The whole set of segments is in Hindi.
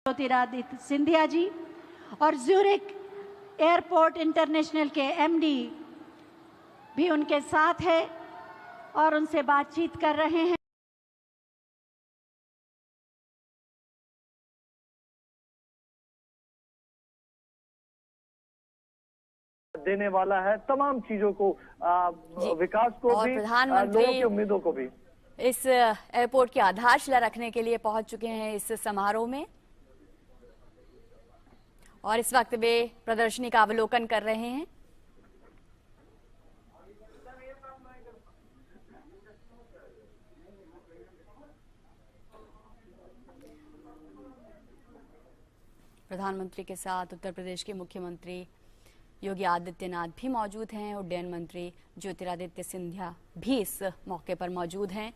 ज्योतिरादित्य सिंधिया जी और ज्यूरिक एयरपोर्ट इंटरनेशनल के एमडी भी उनके साथ है और उनसे बातचीत कर रहे हैं। देने वाला है तमाम चीजों को, विकास को भी, प्रधानमंत्री लोगों की उम्मीदों को भी। इस एयरपोर्ट की आधारशिला रखने के लिए पहुंच चुके हैं इस समारोह में और इस वक्त वे प्रदर्शनी का अवलोकन कर रहे हैं। प्रधानमंत्री के साथ उत्तर प्रदेश के मुख्यमंत्री योगी आदित्यनाथ भी मौजूद हैं। उड्डयन मंत्री ज्योतिरादित्य सिंधिया भी इस मौके पर मौजूद हैं।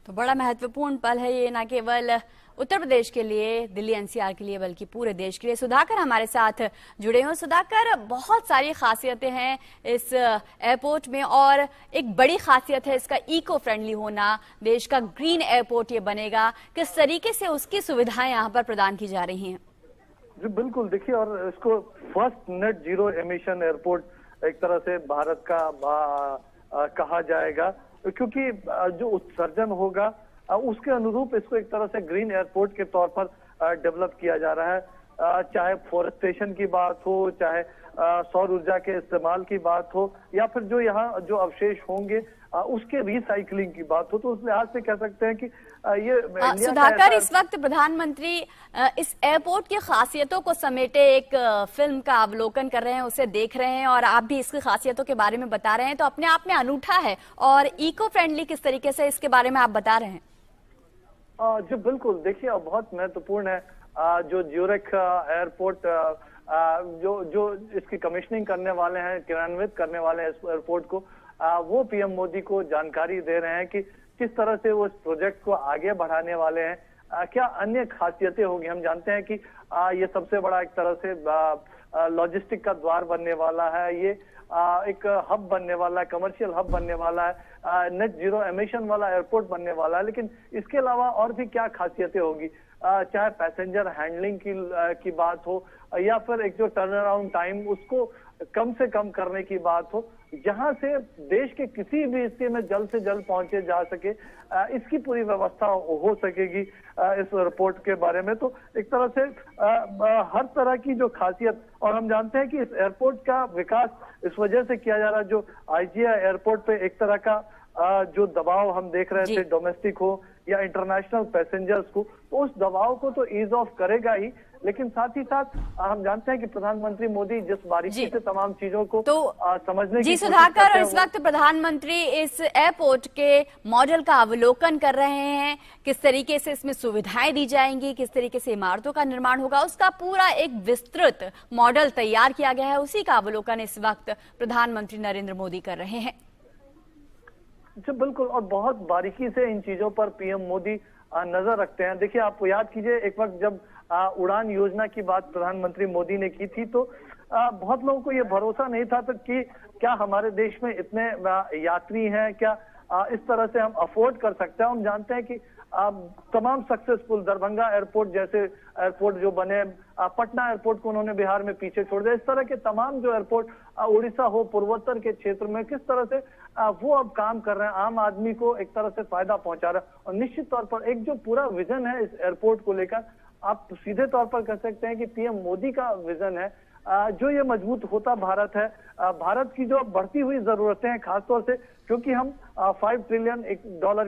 तो बड़ा महत्वपूर्ण पल है ये, न केवल उत्तर प्रदेश के लिए, दिल्ली एनसीआर के लिए, बल्कि पूरे देश के लिए। सुधाकर हमारे साथ जुड़े हुए। सुधाकर, बहुत सारी खासियतें हैं इस एयरपोर्ट में और एक बड़ी खासियत है इसका इको फ्रेंडली होना। देश का ग्रीन एयरपोर्ट ये बनेगा। किस तरीके से उसकी सुविधाएं यहाँ पर प्रदान की जा रही हैं? जी बिल्कुल, देखिए, और इसको first net zero emission airport एक तरह से भारत का कहा जाएगा, क्योंकि जो उत्सर्जन होगा उसके अनुरूप इसको एक तरह से ग्रीन एयरपोर्ट के तौर पर डेवलप किया जा रहा है। चाहे फॉरेस्टेशन की बात हो, चाहे सौर ऊर्जा के इस्तेमाल की बात हो, या फिर जो यहाँ जो अवशेष होंगे उसके रिसाइकलिंग की बात हो, तो उस लिहाज से कह सकते हैं कि ये सुधाकर, इस वक्त प्रधानमंत्री इस एयरपोर्ट की खासियतों को समेटे एक फिल्म का अवलोकन कर रहे हैं, उसे देख रहे हैं और आप भी इसकी खासियतों के बारे में बता रहे हैं, तो अपने आप में अनूठा है। और इको फ्रेंडली किस तरीके से इसके बारे में आप बता रहे हैं? जी बिल्कुल, देखिए, बहुत महत्वपूर्ण है जो ज्यूरिख एयरपोर्ट जो इसकी कमीशनिंग करने वाले हैं, क्रियान्वित करने वाले हैं इस एयरपोर्ट को, वो पीएम मोदी को जानकारी दे रहे हैं कि किस तरह से वो इस प्रोजेक्ट को आगे बढ़ाने वाले हैं, क्या अन्य खासियतें होंगी। हम जानते हैं कि ये सबसे बड़ा एक तरह से लॉजिस्टिक का द्वार बनने वाला है, ये एक हब बनने वाला है, कमर्शियल हब बनने वाला है, नेट जीरो एमिशन वाला एयरपोर्ट बनने वाला है। लेकिन इसके अलावा और भी क्या खासियतें होगी, चाहे पैसेंजर हैंडलिंग की बात हो, या फिर एक जो टर्न अराउंड टाइम उसको कम से कम करने की बात हो, जहां से देश के किसी भी हिस्से में जल्द से जल्द पहुंचे जा सके, इसकी पूरी व्यवस्था हो सकेगी इस एयरपोर्ट के बारे में। तो एक तरह से हर तरह की जो खासियत, और हम जानते हैं कि इस एयरपोर्ट का विकास इस वजह से किया जा रहा है, जो आईजीआई एयरपोर्ट पे एक तरह का जो दबाव हम देख रहे थे, डोमेस्टिक हो या इंटरनेशनल पैसेंजर्स को, तो उस दबाव को तो ईज ऑफ करेगा ही, लेकिन साथ ही साथ हम जानते हैं कि प्रधानमंत्री मोदी जिस बारीकी से तमाम चीजों को समझने की सुधाकर, इस वक्त प्रधानमंत्री इस एयरपोर्ट के मॉडल का अवलोकन कर रहे हैं। किस तरीके से इसमें सुविधाएं दी जाएंगी, किस तरीके से इमारतों का निर्माण होगा, उसका पूरा एक विस्तृत मॉडल तैयार किया गया है। उसी का अवलोकन इस वक्त प्रधानमंत्री नरेंद्र मोदी कर रहे हैं। जी बिल्कुल, और बहुत बारीकी से इन चीजों पर पीएम मोदी नजर रखते हैं। देखिए, आप याद कीजिए, एक वक्त जब उड़ान योजना की बात प्रधानमंत्री मोदी ने की थी, तो बहुत लोगों को ये भरोसा नहीं था कि क्या हमारे देश में इतने यात्री हैं, क्या इस तरह से हम अफोर्ड कर सकते हैं। हम जानते हैं कि तमाम सक्सेसफुल दरभंगा एयरपोर्ट जैसे एयरपोर्ट जो बने, पटना एयरपोर्ट को उन्होंने बिहार में पीछे छोड़ दिया, इस तरह के तमाम जो एयरपोर्ट उड़ीसा हो, पूर्वोत्तर के क्षेत्र में किस तरह से वो अब काम कर रहे हैं, आम आदमी को एक तरह से फायदा पहुंचा रहा है। और निश्चित तौर पर एक जो पूरा विजन है इस एयरपोर्ट को लेकर, आप सीधे तौर पर कह सकते हैं कि पीएम मोदी का विजन है, जो ये मजबूत होता भारत है, भारत की जो बढ़ती हुई जरूरतें हैं, खासतौर से क्योंकि हम $5 ट्रिलियन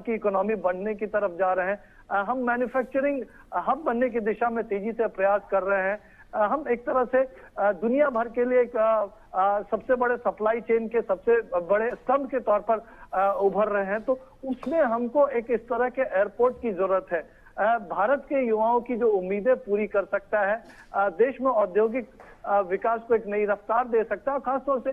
की इकोनॉमी बनने की तरफ जा रहे हैं, हम मैन्युफैक्चरिंग हब बनने की दिशा में तेजी से प्रयास कर रहे हैं, हम एक तरह से दुनिया भर के लिए एक सबसे बड़े सप्लाई चेन के सबसे बड़े स्तंभ के तौर पर उभर रहे हैं। तो उसमें हमको एक इस तरह के एयरपोर्ट की जरूरत है, भारत के युवाओं की जो उम्मीदें पूरी कर सकता है, देश में औद्योगिक विकास को एक नई रफ्तार दे सकता है, खासतौर से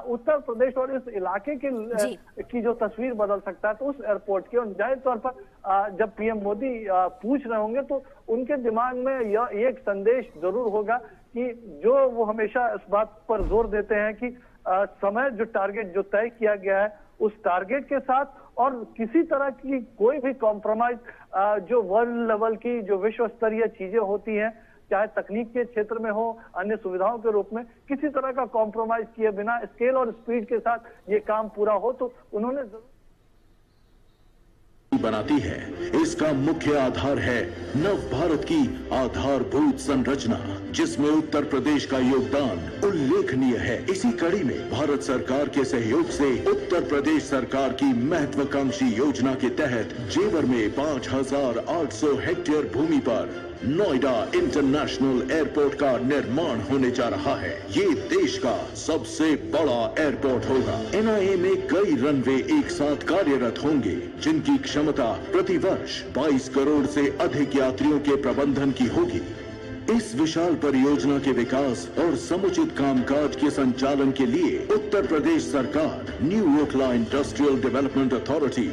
उत्तर प्रदेश और इस इलाके की जो तस्वीर बदल सकता है। तो उस एयरपोर्ट की, और जाहिर तौर पर जब पीएम मोदी पूछ रहे होंगे तो उनके दिमाग में यह एक संदेश जरूर होगा कि जो वो हमेशा इस बात पर जोर देते हैं कि समय जो टारगेट जो तय किया गया है उस टारगेट के साथ, और किसी तरह की कोई भी कॉम्प्रोमाइज जो वर्ल्ड लेवल की जो विश्व स्तरीय चीजें होती हैं, चाहे तकनीक के क्षेत्र में हो, अन्य सुविधाओं के रूप में, किसी तरह का कॉम्प्रोमाइज किए बिना स्केल और स्पीड के साथ ये काम पूरा हो, तो उन्होंने बनाती है। इसका मुख्य आधार है नव भारत की आधारभूत संरचना, जिसमें उत्तर प्रदेश का योगदान उल्लेखनीय है। इसी कड़ी में भारत सरकार के सहयोग से उत्तर प्रदेश सरकार की महत्वाकांक्षी योजना के तहत जेवर में 5,800 हेक्टेयर भूमि पर नोएडा इंटरनेशनल एयरपोर्ट का निर्माण होने जा रहा है। ये देश का सबसे बड़ा एयरपोर्ट होगा। एनआईए में कई रनवे एक साथ कार्यरत होंगे, जिनकी क्षमता प्रतिवर्ष 22 करोड़ से अधिक यात्रियों के प्रबंधन की होगी। इस विशाल परियोजना के विकास और समुचित कामकाज के संचालन के लिए उत्तर प्रदेश सरकार new Okhla industrial development authority,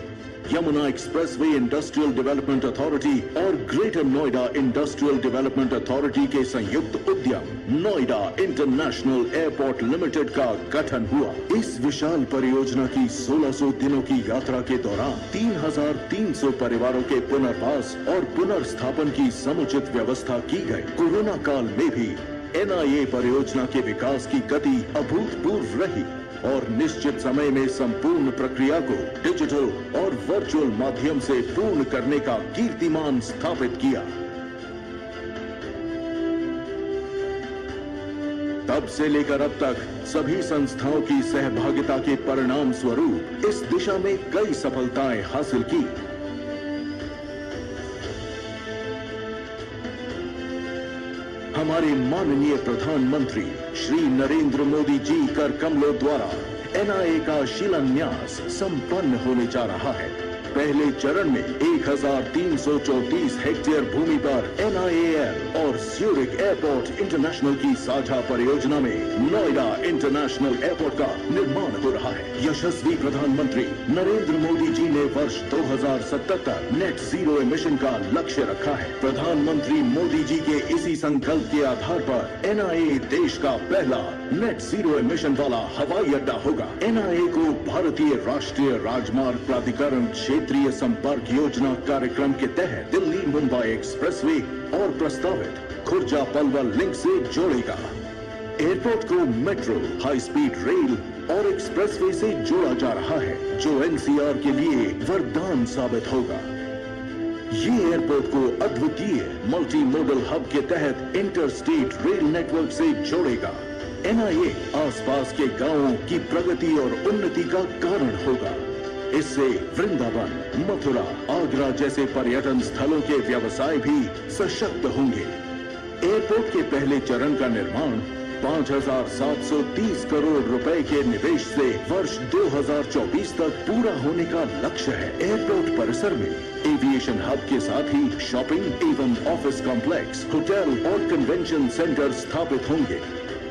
Yamuna expressway industrial development authority और greater Noida industrial development authority के संयुक्त उद्यम नोएडा इंटरनेशनल एयरपोर्ट लिमिटेड का गठन हुआ। इस विशाल परियोजना की 1600 दिनों की यात्रा के दौरान 3,300 परिवारों के पुनर्वास और पुनर्स्थापन की समुचित व्यवस्था की गई। कोरोना काल में भी एनआईए परियोजना के विकास की गति अभूतपूर्व रही और निश्चित समय में संपूर्ण प्रक्रिया को डिजिटल और वर्चुअल माध्यम से पूर्ण करने का कीर्तिमान स्थापित किया। तब से लेकर अब तक सभी संस्थाओं की सहभागिता के परिणाम स्वरूप इस दिशा में कई सफलताएं हासिल की। हमारे माननीय प्रधानमंत्री श्री नरेंद्र मोदी जी कर कमलों द्वारा एनआईए का शिलान्यास संपन्न होने जा रहा है। पहले चरण में 1,334 हेक्टेयर भूमि पर एनआईएएल और ज्यूरिख एयरपोर्ट इंटरनेशनल की साझा परियोजना में नोएडा इंटरनेशनल एयरपोर्ट का निर्माण हो रहा है। यशस्वी प्रधानमंत्री नरेंद्र मोदी जी ने वर्ष 2070 तक नेट जीरो एमिशन का लक्ष्य रखा है। प्रधानमंत्री मोदी जी के इसी संकल्प के आधार पर एनआईए देश का पहला नेट जीरो एमिशन वाला हवाई अड्डा होगा। एनआईए को भारतीय राष्ट्रीय राजमार्ग प्राधिकरण क्षेत्रीय संपर्क योजना कार्यक्रम के तहत दिल्ली मुंबई एक्सप्रेसवे और प्रस्तावित खुर्जा पलवल लिंक से जोड़ेगा। एयरपोर्ट को मेट्रो, हाई स्पीड रेल और एक्सप्रेसवे से जोड़ा जा रहा है, जो एनसीआर के लिए वरदान साबित होगा। ये एयरपोर्ट को अद्वितीय मल्टी मॉडल हब के तहत इंटरस्टेट रेल नेटवर्क से जोड़ेगा। एनआईए आसपास के गांवों की प्रगति और उन्नति का कारण होगा। इससे वृंदावन, मथुरा, आगरा जैसे पर्यटन स्थलों के व्यवसाय भी सशक्त होंगे। एयरपोर्ट के पहले चरण का निर्माण 5,730 करोड़ रुपए के निवेश से वर्ष 2024 तक पूरा होने का लक्ष्य है। एयरपोर्ट परिसर में एविएशन हब के साथ ही शॉपिंग एवं ऑफिस कॉम्प्लेक्स, होटल और कन्वेंशन सेंटर स्थापित होंगे।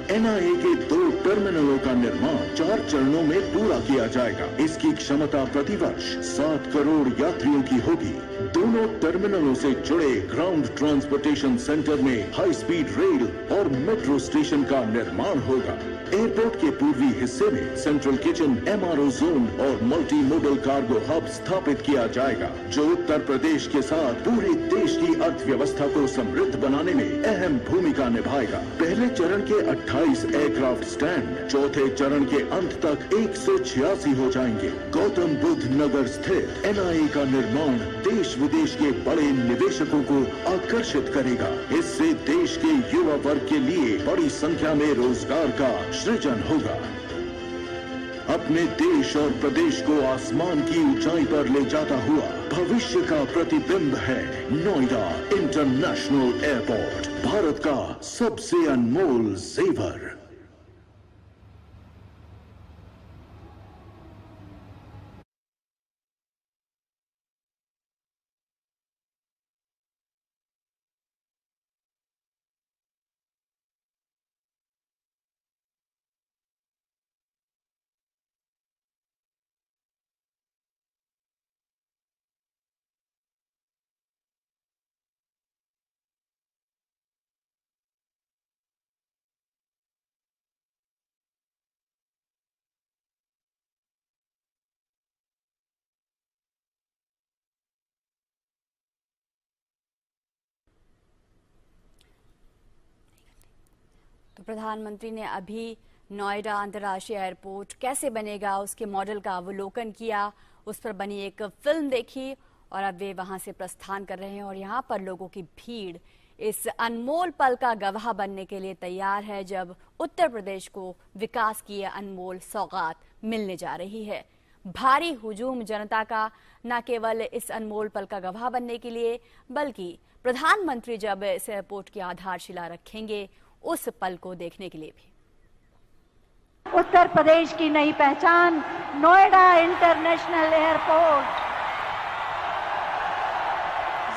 NIA के 2 टर्मिनलों का निर्माण 4 चरणों में पूरा किया जाएगा। इसकी क्षमता प्रतिवर्ष 7 करोड़ यात्रियों की होगी। दोनों टर्मिनलों से जुड़े ग्राउंड ट्रांसपोर्टेशन सेंटर में हाई स्पीड रेल और मेट्रो स्टेशन का निर्माण होगा। एयरपोर्ट के पूर्वी हिस्से में सेंट्रल किचन, MRO जोन और मल्टी मोडल कार्गो हब स्थापित किया जाएगा, जो उत्तर प्रदेश के साथ पूरे देश की अर्थव्यवस्था को समृद्ध बनाने में अहम भूमिका निभाएगा। पहले चरण के 28 एयरक्राफ्ट स्टैंड चौथे चरण के अंत तक 186 हो जाएंगे। गौतम बुद्ध नगर स्थित NIA का निर्माण देश विदेश के बड़े निवेशकों को आकर्षित करेगा। इससे देश के युवा वर्ग के लिए बड़ी संख्या में रोजगार का सृजन होगा। अपने देश और प्रदेश को आसमान की ऊंचाई पर ले जाता हुआ भविष्य का प्रतिबिंब है नोएडा इंटरनेशनल एयरपोर्ट, भारत का सबसे अनमोल जेवर। तो प्रधानमंत्री ने अभी नोएडा अंतर्राष्ट्रीय एयरपोर्ट कैसे बनेगा उसके मॉडल का अवलोकन किया, उस पर बनी एक फिल्म देखी और अब वे वहां से प्रस्थान कर रहे हैं और यहाँ पर लोगों की भीड़ इस अनमोल पल का गवाह बनने के लिए तैयार है जब उत्तर प्रदेश को विकास की यह अनमोल सौगात मिलने जा रही है। भारी हुजूम जनता का न केवल इस अनमोल पल का गवाह बनने के लिए बल्कि प्रधानमंत्री जब इस एयरपोर्ट की आधारशिला रखेंगे उस पल को देखने के लिए भी। उत्तर प्रदेश की नई पहचान नोएडा इंटरनेशनल एयरपोर्ट।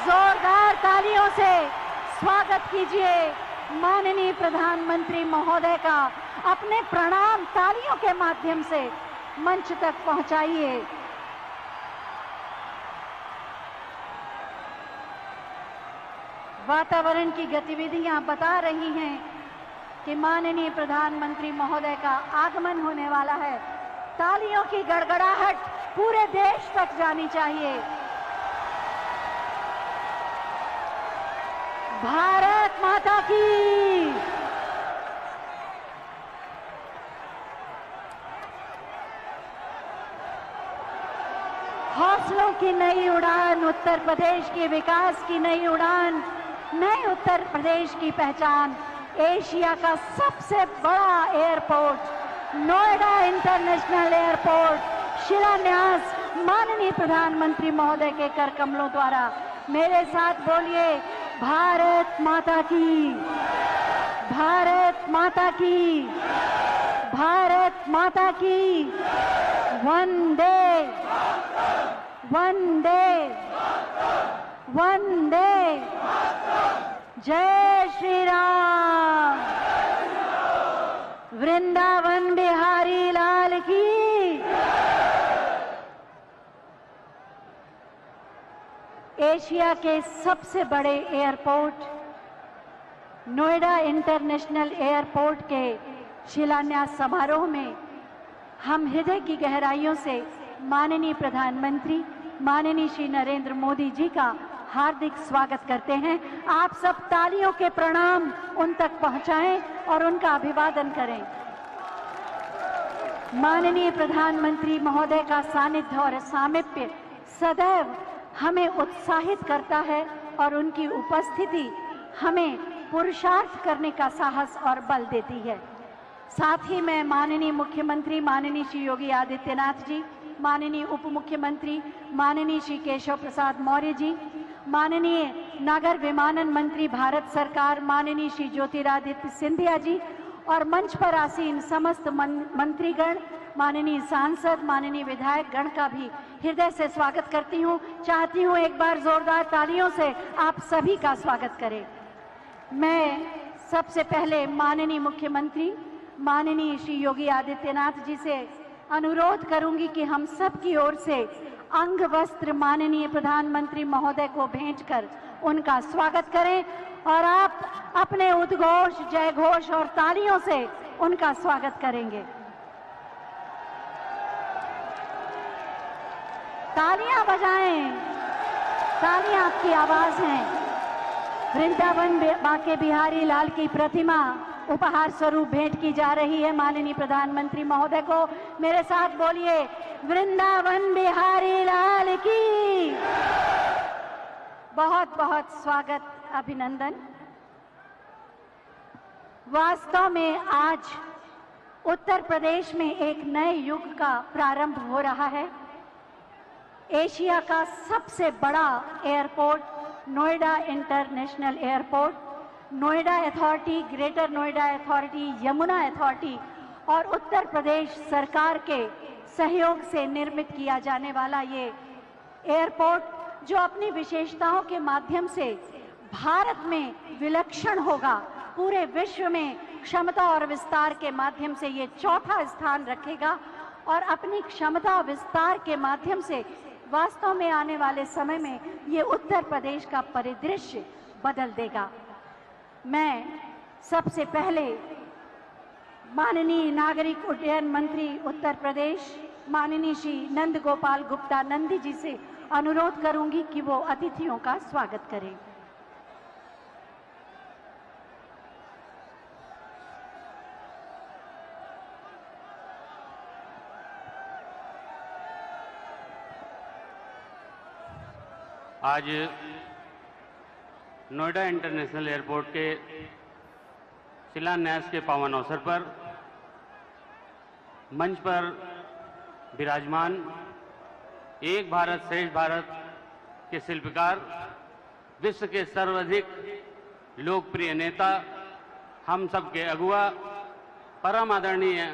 जोरदार तालियों से स्वागत कीजिए माननीय प्रधानमंत्री महोदय का। अपने प्रणाम तालियों के माध्यम से मंच तक पहुंचाइए। वातावरण की गतिविधियां बता रही हैं कि माननीय प्रधानमंत्री महोदय का आगमन होने वाला है। तालियों की गड़गड़ाहट पूरे देश तक जानी चाहिए। भारत माता की। हौसलों की नई उड़ान, उत्तर प्रदेश के विकास की नई उड़ान, नए उत्तर प्रदेश की पहचान। एशिया का सबसे बड़ा एयरपोर्ट नोएडा इंटरनेशनल एयरपोर्ट शिलान्यास माननीय प्रधानमंत्री महोदय के कर कमलों द्वारा। मेरे साथ बोलिए, भारत माता की, भारत माता की, भारत माता की। वंदे वंदे वंदे। जय श्री राम। वृंदावन बिहारी लाल की। एशिया के सबसे बड़े एयरपोर्ट नोएडा इंटरनेशनल एयरपोर्ट के शिलान्यास समारोह में हम हृदय की गहराइयों से माननीय प्रधानमंत्री माननीय श्री नरेंद्र मोदी जी का हार्दिक स्वागत करते हैं। आप सब तालियों के प्रणाम उन तक पहुंचाएं और उनका अभिवादन करें। माननीय प्रधानमंत्री महोदय का सानिध्य और सामीप्य सदैव हमें उत्साहित करता है और उनकी उपस्थिति हमें पुरुषार्थ करने का साहस और बल देती है। साथ ही मैं माननीय मुख्यमंत्री माननीय श्री योगी आदित्यनाथ जी, माननीय उप मुख्यमंत्री माननीय श्री केशव प्रसाद मौर्य जी, माननीय नागर विमानन मंत्री भारत सरकार माननीय श्री ज्योतिरादित्य सिंधिया जी और मंच पर आसीन समस्त मंत्रीगण, माननीय सांसद, माननीय विधायक गण का भी हृदय से स्वागत करती हूँ। चाहती हूँ एक बार जोरदार तालियों से आप सभी का स्वागत करें। मैं सबसे पहले माननीय मुख्यमंत्री माननीय श्री योगी आदित्यनाथ जी से अनुरोध करूंगी कि हम सब की ओर से अंग वस्त्र माननीय प्रधानमंत्री महोदय को भेंट कर उनका स्वागत करें और आप अपने उद्घोष, जय घोष और तालियों से उनका स्वागत करेंगे। तालियां बजाएं, तालियां आपकी आवाज है। वृंदावन बांके बिहारी लाल की प्रतिमा उपहार स्वरूप भेंट की जा रही है माननीय प्रधानमंत्री महोदय को। मेरे साथ बोलिए, वृंदावन बिहारी लाल की। बहुत बहुत स्वागत, अभिनंदन। वास्तव में आज उत्तर प्रदेश में एक नए युग का प्रारंभ हो रहा है। एशिया का सबसे बड़ा airport Noida international airport, Noida authority, greater Noida authority, Yamuna authority और उत्तर प्रदेश सरकार के सहयोग से निर्मित किया जाने वाला ये एयरपोर्ट जो अपनी विशेषताओं के माध्यम से भारत में विलक्षण होगा, पूरे विश्व में क्षमता और विस्तार के माध्यम से ये चौथा स्थान रखेगा और अपनी क्षमता विस्तार के माध्यम से वास्तव में आने वाले समय में ये उत्तर प्रदेश का परिदृश्य बदल देगा। मैं सबसे पहले माननीय नागरिक उड्डयन मंत्री उत्तर प्रदेश माननीय श्री नंद गोपाल गुप्ता नंदी जी से अनुरोध करूंगी कि वो अतिथियों का स्वागत करें। आज नोएडा इंटरनेशनल एयरपोर्ट के शिलान्यास के पावन अवसर पर मंच पर विराजमान एक भारत श्रेष्ठ भारत के शिल्पकार, विश्व के सर्वाधिक लोकप्रिय नेता, हम सब के अगुआ, परम आदरणीय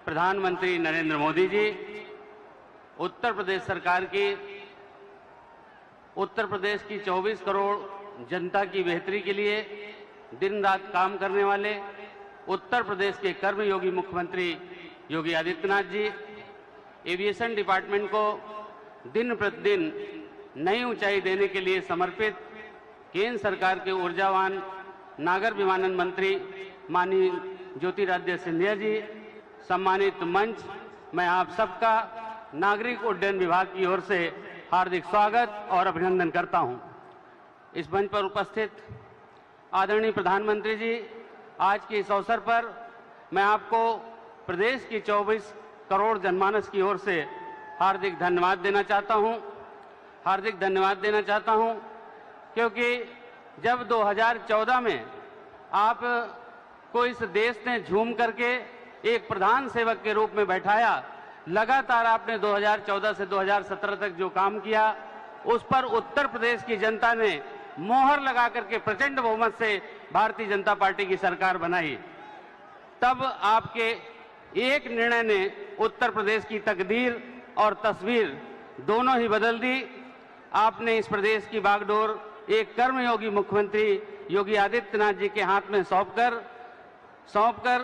प्रधानमंत्री नरेंद्र मोदी जी, उत्तर प्रदेश सरकार की, उत्तर प्रदेश की 24 करोड़ जनता की बेहतरी के लिए दिन रात काम करने वाले उत्तर प्रदेश के कर्मयोगी मुख्यमंत्री योगी आदित्यनाथ जी, एविएशन डिपार्टमेंट को दिन प्रतिदिन नई ऊंचाई देने के लिए समर्पित केंद्र सरकार के ऊर्जावान नागर विमानन मंत्री माननीय ज्योतिरादित्य सिंधिया जी, सम्मानित मंच, मैं आप सबका नागरिक उड्डयन विभाग की ओर से हार्दिक स्वागत और अभिनंदन करता हूं। इस मंच पर उपस्थित आदरणीय प्रधानमंत्री जी, आज के इस अवसर पर मैं आपको प्रदेश की 24 करोड़ जनमानस की ओर से हार्दिक धन्यवाद देना चाहता हूं। हार्दिक धन्यवाद देना चाहता हूं क्योंकि जब 2014 में आप को इस देश ने झूम करके एक प्रधान सेवक के रूप में बैठाया, लगातार आपने 2014 से 2017 तक जो काम किया उस पर उत्तर प्रदेश की जनता ने मोहर लगा करके प्रचंड बहुमत से भारतीय जनता पार्टी की सरकार बनाई। तब आपके एक निर्णय ने उत्तर प्रदेश की तकदीर और तस्वीर दोनों ही बदल दी। आपने इस प्रदेश की बागडोर एक कर्मयोगी मुख्यमंत्री योगी आदित्यनाथ जी के हाथ में सौंपकर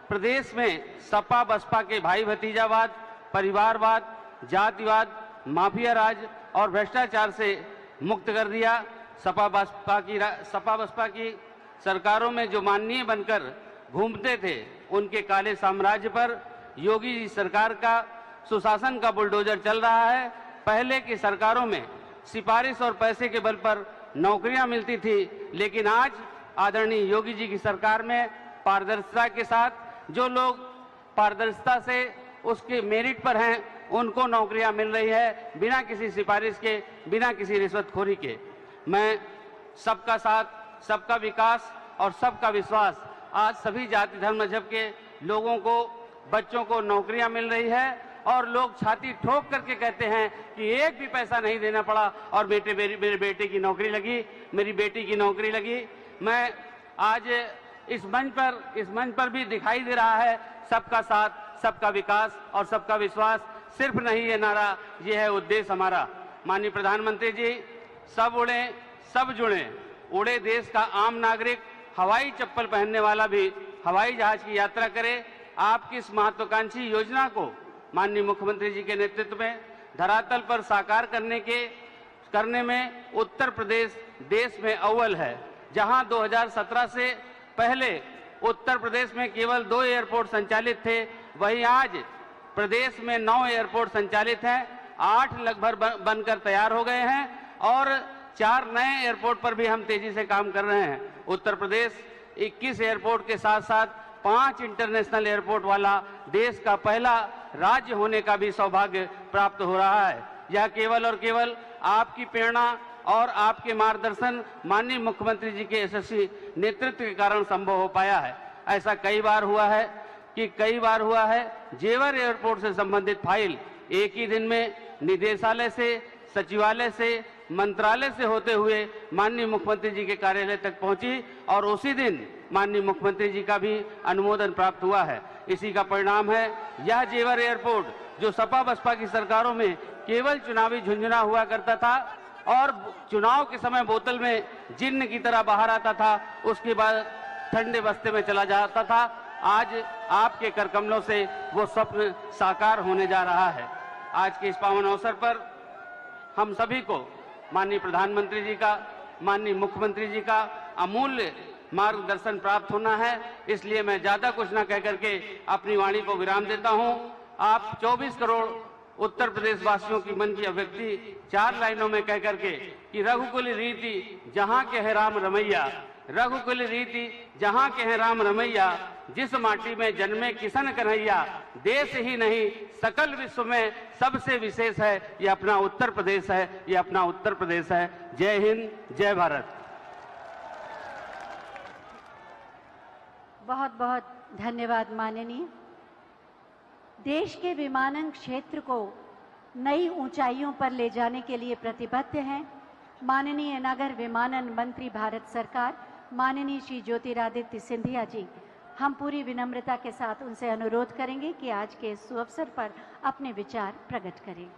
प्रदेश में सपा बसपा के भाई भतीजावाद, परिवारवाद, जातिवाद, माफिया राज और भ्रष्टाचार से मुक्त कर दिया। सपा बसपा की सरकारों में जो माननीय बनकर घूमते थे, उनके काले साम्राज्य पर योगी जी सरकार का सुशासन का बुलडोजर चल रहा है। पहले की सरकारों में सिफारिश और पैसे के बल पर नौकरियां मिलती थी, लेकिन आज आदरणीय योगी जी की सरकार में पारदर्शिता के साथ जो लोग पारदर्शिता से उसके मेरिट पर हैं, उनको नौकरियां मिल रही है बिना किसी सिफारिश के, बिना किसी रिश्वतखोरी के। मैं सबका साथ, सबका विकास और सबका विश्वास, आज सभी जाति धर्म मजहब के लोगों को, बच्चों को नौकरियां मिल रही है और लोग छाती ठोक करके कहते हैं कि एक भी पैसा नहीं देना पड़ा और मेरे बेटे की नौकरी लगी, मेरी बेटी की नौकरी लगी। मैं आज इस मंच पर भी दिखाई दे रहा है सबका साथ, सबका विकास और सबका विश्वास। सिर्फ नहीं ये नारा, ये है उद्देश्य हमारा। माननीय प्रधानमंत्री जी, सब उड़े सब जुड़े, उड़े देश का आम नागरिक हवाई चप्पल पहनने वाला भी हवाई जहाज की यात्रा करे। आपकी इस महत्वाकांक्षी योजना को माननीय मुख्यमंत्री जी के नेतृत्व में धरातल पर साकार करने में उत्तर प्रदेश देश में अव्वल है। जहां 2017 से पहले उत्तर प्रदेश में केवल 2 एयरपोर्ट संचालित थे, वहीं आज प्रदेश में 9 एयरपोर्ट संचालित हैं, 8 लगभग बनकर तैयार हो गए हैं और 4 नए एयरपोर्ट पर भी हम तेजी से काम कर रहे हैं। उत्तर प्रदेश 21 एयरपोर्ट के साथ साथ 5 इंटरनेशनल एयरपोर्ट वाला देश का पहला राज्य होने का भी सौभाग्य प्राप्त हो रहा है। यह केवल और केवल आपकी प्रेरणा और आपके मार्गदर्शन माननीय मुख्यमंत्री जी के यशस्वी नेतृत्व के कारण संभव हो पाया है। ऐसा कई बार हुआ है जेवर एयरपोर्ट से संबंधित फाइल एक ही दिन में निदेशालय से, सचिवालय से, मंत्रालय से होते हुए माननीय मुख्यमंत्री जी के कार्यालय तक पहुंची और उसी दिन माननीय मुख्यमंत्री जी का भी अनुमोदन प्राप्त हुआ है। इसी का परिणाम है यह जेवर एयरपोर्ट, जो सपा बसपा की सरकारों में केवल चुनावी झुंझुना हुआ करता था और चुनाव के समय बोतल में जिन्न की तरह बाहर आता था, उसके बाद ठंडे बस्ते में चला जाता था। आज आपके करकमलों से वो स्वप्न साकार होने जा रहा है। आज के इस पावन अवसर पर हम सभी को माननीय प्रधानमंत्री जी का, माननीय मुख्यमंत्री जी का अमूल्य मार्गदर्शन प्राप्त होना है। इसलिए मैं ज्यादा कुछ न कहकर के अपनी वाणी को विराम देता हूं। आप 24 करोड़ उत्तर प्रदेश वासियों की मन की अभिव्यक्ति 4 लाइनों में कहकर के कि रघुकुल रीति जहां के है राम रमैया, रघुकुल रीति जहां के है राम रमैया, जिस माटी में जन्मे किशन कन्हैया, देश ही नहीं सकल विश्व में सबसे विशेष है ये अपना उत्तर प्रदेश है, ये अपना उत्तर प्रदेश है। जय हिंद, जय भारत। बहुत बहुत धन्यवाद माननीय। देश के विमानन क्षेत्र को नई ऊंचाइयों पर ले जाने के लिए प्रतिबद्ध हैं माननीय नगर विमानन मंत्री भारत सरकार माननीय श्री ज्योतिरादित्य सिंधिया जी। हम पूरी विनम्रता के साथ उनसे अनुरोध करेंगे कि आज के इस अवसर पर अपने विचार प्रकट करें।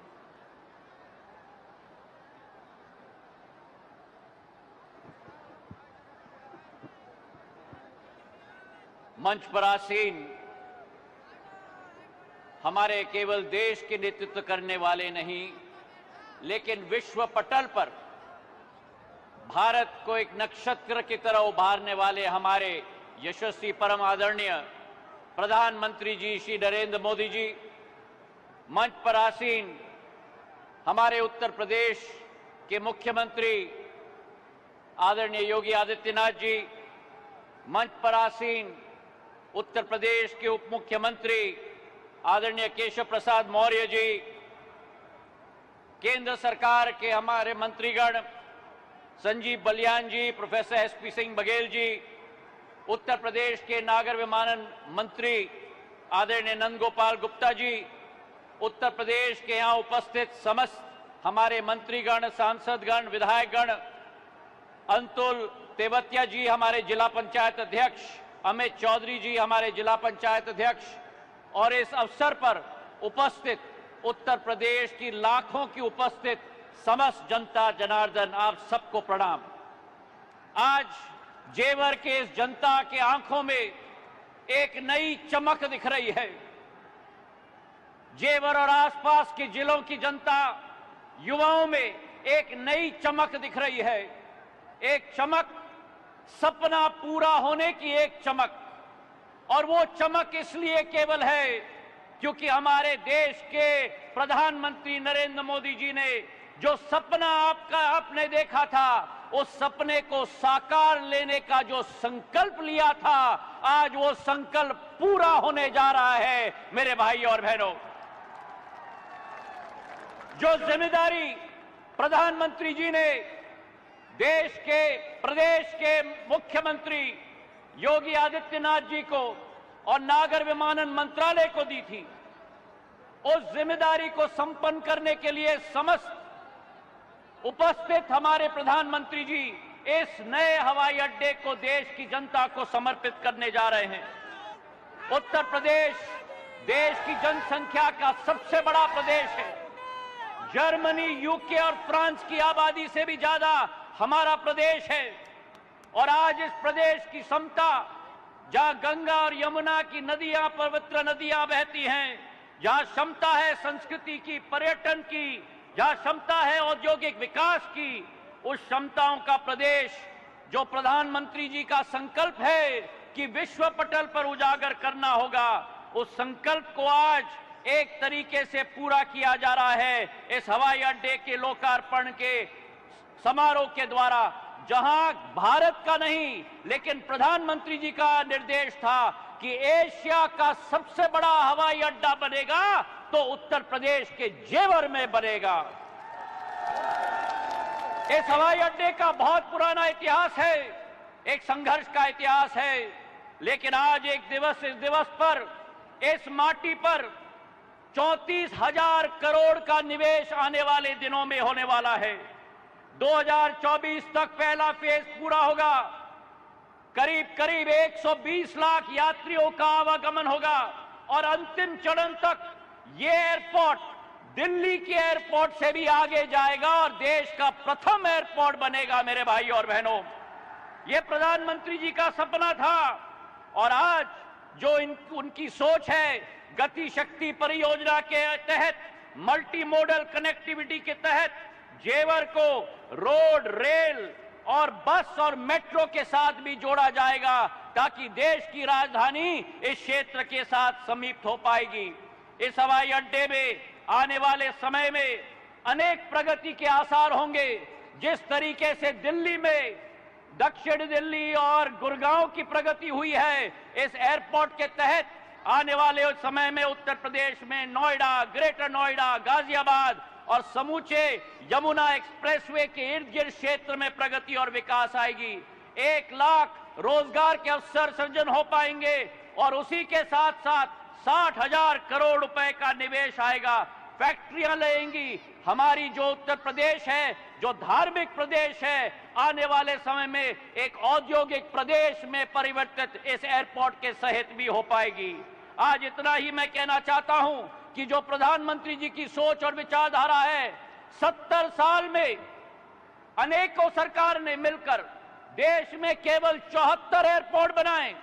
मंच पर आसीन हमारे केवल देश के नेतृत्व करने वाले नहीं, लेकिन विश्व पटल पर भारत को एक नक्षत्र की तरह उभारने वाले हमारे यशस्वी परम आदरणीय प्रधानमंत्री जी श्री नरेंद्र मोदी जी, मंच पर आसीन हमारे उत्तर प्रदेश के मुख्यमंत्री आदरणीय योगी आदित्यनाथ जी, मंच पर आसीन उत्तर प्रदेश के उप मुख्यमंत्री आदरणीय केशव प्रसाद मौर्य जी, केंद्र सरकार के हमारे मंत्रीगण संजीव बलियान जी, प्रोफेसर एसपी सिंह बघेल जी, उत्तर प्रदेश के नागर विमानन मंत्री आदरणीय नंदगोपाल गुप्ता जी, उत्तर प्रदेश के यहाँ उपस्थित समस्त हमारे मंत्रीगण, सांसदगण, विधायकगण, अंतुल तेवतिया जी हमारे जिला पंचायत अध्यक्ष, अमित चौधरी जी हमारे जिला पंचायत अध्यक्ष, और इस अवसर पर उपस्थित उत्तर प्रदेश की लाखों की उपस्थित समस्त जनता जनार्दन, आप सबको प्रणाम। आज जेवर के इस जनता के आंखों में एक नई चमक दिख रही है। जेवर और आसपास के जिलों की जनता, युवाओं में एक नई चमक दिख रही है। एक चमक, सपना पूरा होने की एक चमक, और वो चमक इसलिए केवल है क्योंकि हमारे देश के प्रधानमंत्री नरेंद्र मोदी जी ने जो सपना आपने देखा था, उस सपने को साकार लेने का जो संकल्प लिया था, आज वो संकल्प पूरा होने जा रहा है। मेरे भाई और बहनों, जो जिम्मेदारी प्रधानमंत्री जी ने देश के, प्रदेश के मुख्यमंत्री योगी आदित्यनाथ जी को और नागर विमानन मंत्रालय को दी थी, उस जिम्मेदारी को संपन्न करने के लिए समस्त उपस्थित हमारे प्रधानमंत्री जी इस नए हवाई अड्डे को देश की जनता को समर्पित करने जा रहे हैं। उत्तर प्रदेश देश की जनसंख्या का सबसे बड़ा प्रदेश है। जर्मनी, यूके और फ्रांस की आबादी से भी ज्यादा हमारा प्रदेश है। और आज इस प्रदेश की समता, जहां गंगा और यमुना की नदियां, पवित्र नदियां बहती हैं, जहां क्षमता है संस्कृति की, पर्यटन की, जहां क्षमता है औद्योगिक विकास की, उस क्षमताओं का प्रदेश जो प्रधानमंत्री जी का संकल्प है कि विश्व पटल पर उजागर करना होगा, उस संकल्प को आज एक तरीके से पूरा किया जा रहा है इस हवाई अड्डे के लोकार्पण के समारोह के द्वारा, जहां भारत का नहीं लेकिन प्रधानमंत्री जी का निर्देश था कि एशिया का सबसे बड़ा हवाई अड्डा बनेगा तो उत्तर प्रदेश के जेवर में बनेगा। इस हवाई अड्डे का बहुत पुराना इतिहास है, एक संघर्ष का इतिहास है, लेकिन आज इस दिवस पर इस माटी पर 34,000 करोड़ का निवेश आने वाले दिनों में होने वाला है। 2024 तक पहला फेज पूरा होगा, करीब करीब 120 लाख यात्रियों का आवागमन होगा और अंतिम चरण तक ये एयरपोर्ट दिल्ली के एयरपोर्ट से भी आगे जाएगा और देश का प्रथम एयरपोर्ट बनेगा। मेरे भाई और बहनों, ये प्रधानमंत्री जी का सपना था और आज जो उनकी सोच है, गति शक्ति परियोजना के तहत, मल्टी मॉडल कनेक्टिविटी के तहत जेवर को रोड, रेल और बस और मेट्रो के साथ भी जोड़ा जाएगा ताकि देश की राजधानी इस क्षेत्र के साथ समीप हो पाएगी। इस हवाई अड्डे में आने वाले समय में अनेक प्रगति के आसार होंगे। जिस तरीके से दिल्ली में, दक्षिण दिल्ली और गुड़गांव की प्रगति हुई है, इस एयरपोर्ट के तहत आने वाले समय में उत्तर प्रदेश में नोएडा, ग्रेटर नोएडा, गाजियाबाद और समूचे यमुना एक्सप्रेसवे के इर्द गिर्द क्षेत्र में प्रगति और विकास आएगी। 1 लाख रोजगार के अवसर सृजन हो पाएंगे और उसी के साथ साथ 60,000 करोड़ रुपए का निवेश आएगा। फैक्ट्रियां लगेंगी। हमारी जो उत्तर प्रदेश है, जो धार्मिक प्रदेश है, आने वाले समय में एक औद्योगिक प्रदेश में परिवर्तित इस एयरपोर्ट के सहित भी हो पाएगी। आज इतना ही मैं कहना चाहता हूं कि जो प्रधानमंत्री जी की सोच और विचारधारा है, 70 साल में अनेकों सरकार ने मिलकर देश में केवल 74 एयरपोर्ट बनाए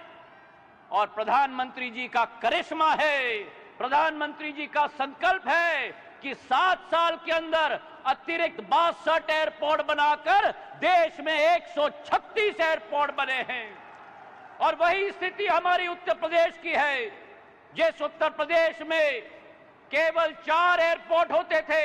और प्रधानमंत्री जी का करिश्मा है, प्रधानमंत्री जी का संकल्प है कि 7 साल के अंदर अतिरिक्त 62 एयरपोर्ट बनाकर देश में 136 एयरपोर्ट बने हैं। और वही स्थिति हमारी उत्तर प्रदेश की है। जिस उत्तर प्रदेश में केवल 4 एयरपोर्ट होते थे,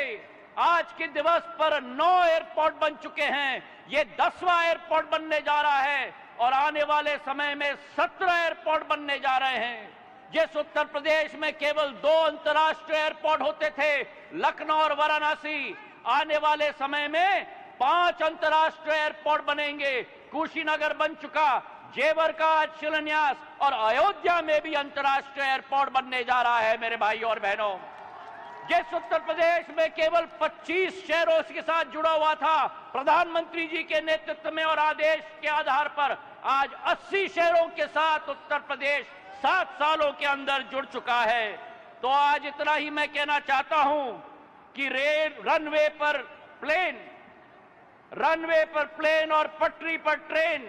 आज के दिवस पर 9 एयरपोर्ट बन चुके हैं। ये 10वां एयरपोर्ट बनने जा रहा है और आने वाले समय में 17 एयरपोर्ट बनने जा रहे हैं। जिस उत्तर प्रदेश में केवल 2 अंतर्राष्ट्रीय एयरपोर्ट होते थे, लखनऊ और वाराणसी, आने वाले समय में 5 अंतर्राष्ट्रीय एयरपोर्ट बनेंगे। कुशीनगर बन चुका, जेवर का आज शिलान्यास और अयोध्या में भी अंतर्राष्ट्रीय एयरपोर्ट बनने जा रहा है। मेरे भाई और बहनों, जिस उत्तर प्रदेश में केवल 25 शहरों के साथ जुड़ा हुआ था, प्रधानमंत्री जी के नेतृत्व में और आदेश के आधार पर आज 80 शहरों के साथ उत्तर प्रदेश 7 सालों के अंदर जुड़ चुका है। तो आज इतना ही मैं कहना चाहता हूं कि रनवे पर प्लेन और पटरी पर ट्रेन,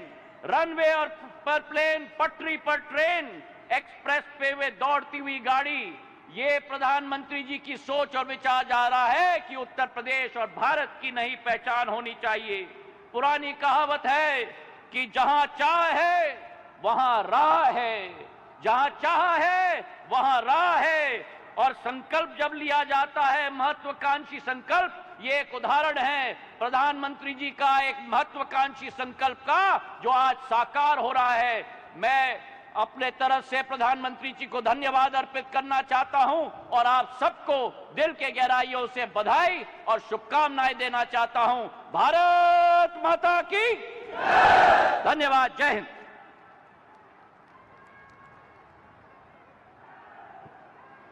रनवे और पर प्लेन, पटरी पर ट्रेन, एक्सप्रेस वे दौड़ती हुई गाड़ी, ये प्रधानमंत्री जी की सोच और विचार जा रहा है कि उत्तर प्रदेश और भारत की नई पहचान होनी चाहिए। पुरानी कहावत है कि जहां चाह है वहां राह है, जहां चाह है वहां राह है। और संकल्प जब लिया जाता है, महत्वाकांक्षी संकल्प, ये एक उदाहरण है प्रधानमंत्री जी का एक महत्वाकांक्षी संकल्प का जो आज साकार हो रहा है। मैं अपने तरफ से प्रधानमंत्री जी को धन्यवाद अर्पित करना चाहता हूं और आप सबको दिल के गहराइयों से बधाई और शुभकामनाएं देना चाहता हूं। भारत माता की धन्यवाद। जय हिंद।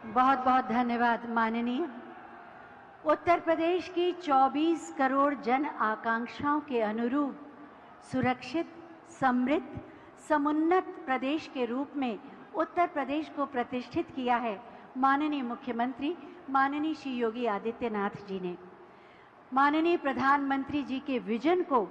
बहुत बहुत धन्यवाद माननीय। उत्तर प्रदेश की 24 करोड़ जन आकांक्षाओं के अनुरूप सुरक्षित, समृद्ध, समुन्नत प्रदेश के रूप में उत्तर प्रदेश को प्रतिष्ठित किया है माननीय मुख्यमंत्री माननीय श्री योगी आदित्यनाथ जी ने। माननीय प्रधानमंत्री जी के विजन को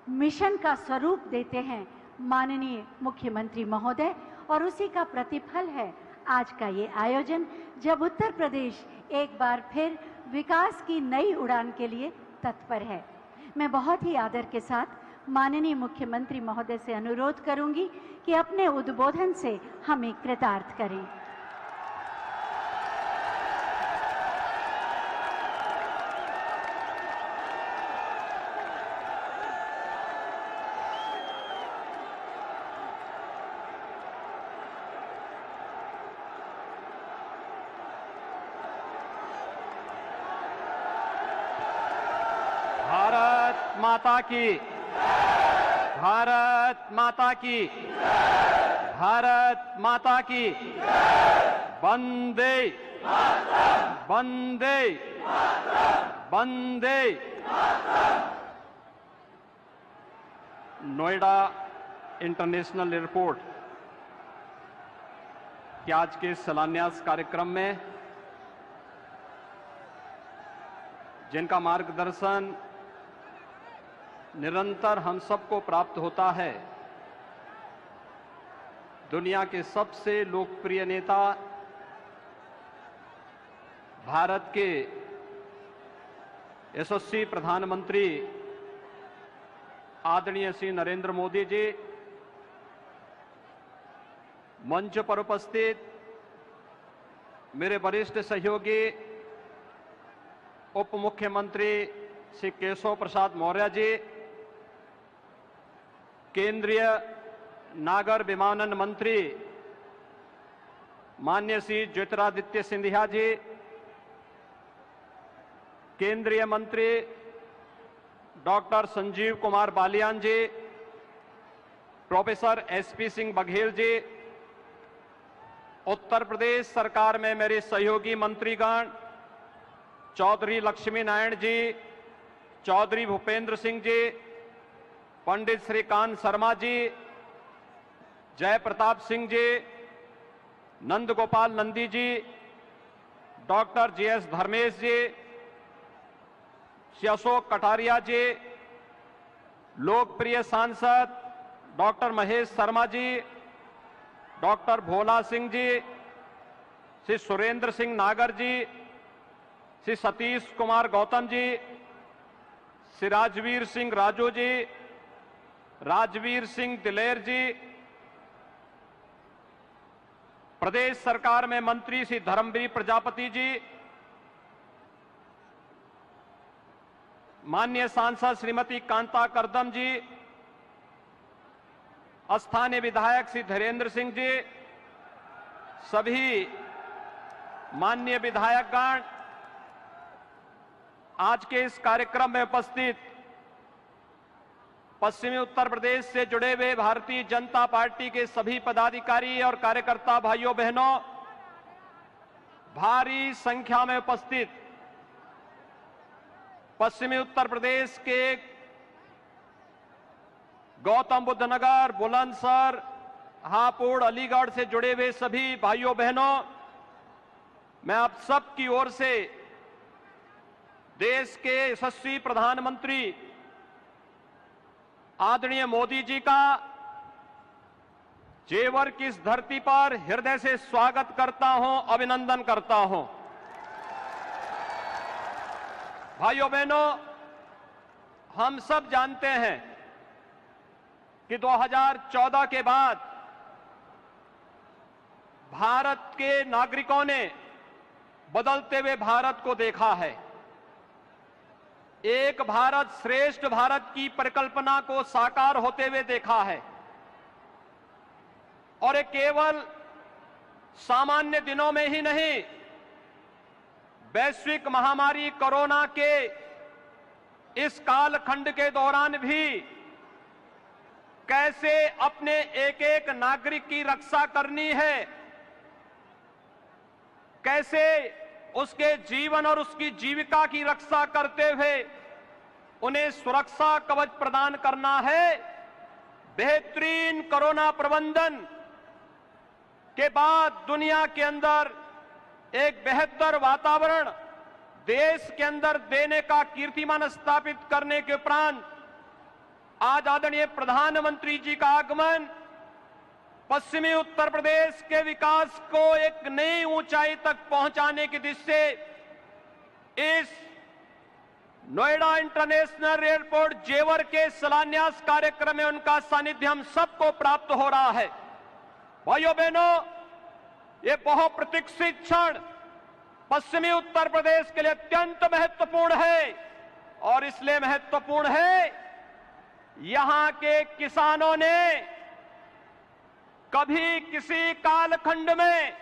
मिशन का स्वरूप देते हैं माननीय मुख्यमंत्री महोदय, और उसी का प्रतिफल है आज का ये आयोजन, जब उत्तर प्रदेश एक बार फिर विकास की नई उड़ान के लिए तत्पर है। मैं बहुत ही आदर के साथ माननीय मुख्यमंत्री महोदय से अनुरोध करूंगी कि अपने उद्बोधन से हमें कृतार्थ करें। भारत माता की, भारत माता की, भारत माता की, वंदे वंदे वंदे। नोएडा इंटरनेशनल एयरपोर्ट के आज के शिलान्यास कार्यक्रम में जिनका मार्गदर्शन निरंतर हम सबको प्राप्त होता है, दुनिया के सबसे लोकप्रिय नेता, भारत के यशस्वी प्रधानमंत्री आदरणीय श्री नरेंद्र मोदी जी, मंच पर उपस्थित मेरे वरिष्ठ सहयोगी उप मुख्यमंत्री श्री केशव प्रसाद मौर्य जी, केंद्रीय नागर विमानन मंत्री माननीय श्री ज्योतिरादित्य सिंधिया जी, केंद्रीय मंत्री डॉक्टर संजीव कुमार बालियान जी, प्रोफेसर एसपी सिंह बघेल जी, उत्तर प्रदेश सरकार में मेरे सहयोगी मंत्रीगण चौधरी लक्ष्मी नारायण जी, चौधरी भूपेंद्र सिंह जी, पंडित श्रीकांत शर्मा जी, जय प्रताप सिंह जी, नंद गोपाल नंदी जी, डॉक्टर जीएस धर्मेश जी, श्री अशोक कटारिया जी, लोकप्रिय सांसद डॉक्टर महेश शर्मा जी, डॉक्टर भोला सिंह जी, श्री सुरेंद्र सिंह नागर जी, श्री सतीश कुमार गौतम जी, श्री राजवीर सिंह राजू जी, राजवीर सिंह दिलेर जी, प्रदेश सरकार में मंत्री श्री धर्मवीर प्रजापति जी, माननीय सांसद श्रीमती कांता करदम जी, स्थानीय विधायक श्री धीरेन्द्र सिंह जी, सभी माननीय विधायकगण, आज के इस कार्यक्रम में उपस्थित पश्चिमी उत्तर प्रदेश से जुड़े हुए भारतीय जनता पार्टी के सभी पदाधिकारी और कार्यकर्ता भाइयों बहनों, भारी संख्या में उपस्थित पश्चिमी उत्तर प्रदेश के गौतम बुद्ध नगर, बुलंदशहर, हापुड़, अलीगढ़ से जुड़े हुए सभी भाइयों बहनों, मैं आप सब की ओर से देश के यशस्वी प्रधानमंत्री आदरणीय मोदी जी का जेवर की इस धरती पर हृदय से स्वागत करता हूं, अभिनंदन करता हूं। भाइयों बहनों, हम सब जानते हैं कि 2014 के बाद भारत के नागरिकों ने बदलते हुए भारत को देखा है। एक भारत श्रेष्ठ भारत की परिकल्पना को साकार होते हुए देखा है, और ये केवल सामान्य दिनों में ही नहीं, वैश्विक महामारी कोरोना के इस कालखंड के दौरान भी कैसे अपने एक एक नागरिक की रक्षा करनी है, कैसे उसके जीवन और उसकी जीविका की रक्षा करते हुए उन्हें सुरक्षा कवच प्रदान करना है। बेहतरीन कोरोना प्रबंधन के बाद दुनिया के अंदर एक बेहतर वातावरण देश के अंदर देने का कीर्तिमान स्थापित करने के उपरांत आज आदरणीय प्रधानमंत्री जी का आगमन पश्चिमी उत्तर प्रदेश के विकास को एक नई ऊंचाई तक पहुंचाने की दिशा से इस नोएडा इंटरनेशनल एयरपोर्ट जेवर के शिलान्यास कार्यक्रम में उनका सानिध्य हम सबको प्राप्त हो रहा है। भाइयों बहनों, ये बहुप्रतीक्षित क्षण पश्चिमी उत्तर प्रदेश के लिए अत्यंत महत्वपूर्ण है और इसलिए महत्वपूर्ण है, यहां के किसानों ने कभी किसी कालखंड में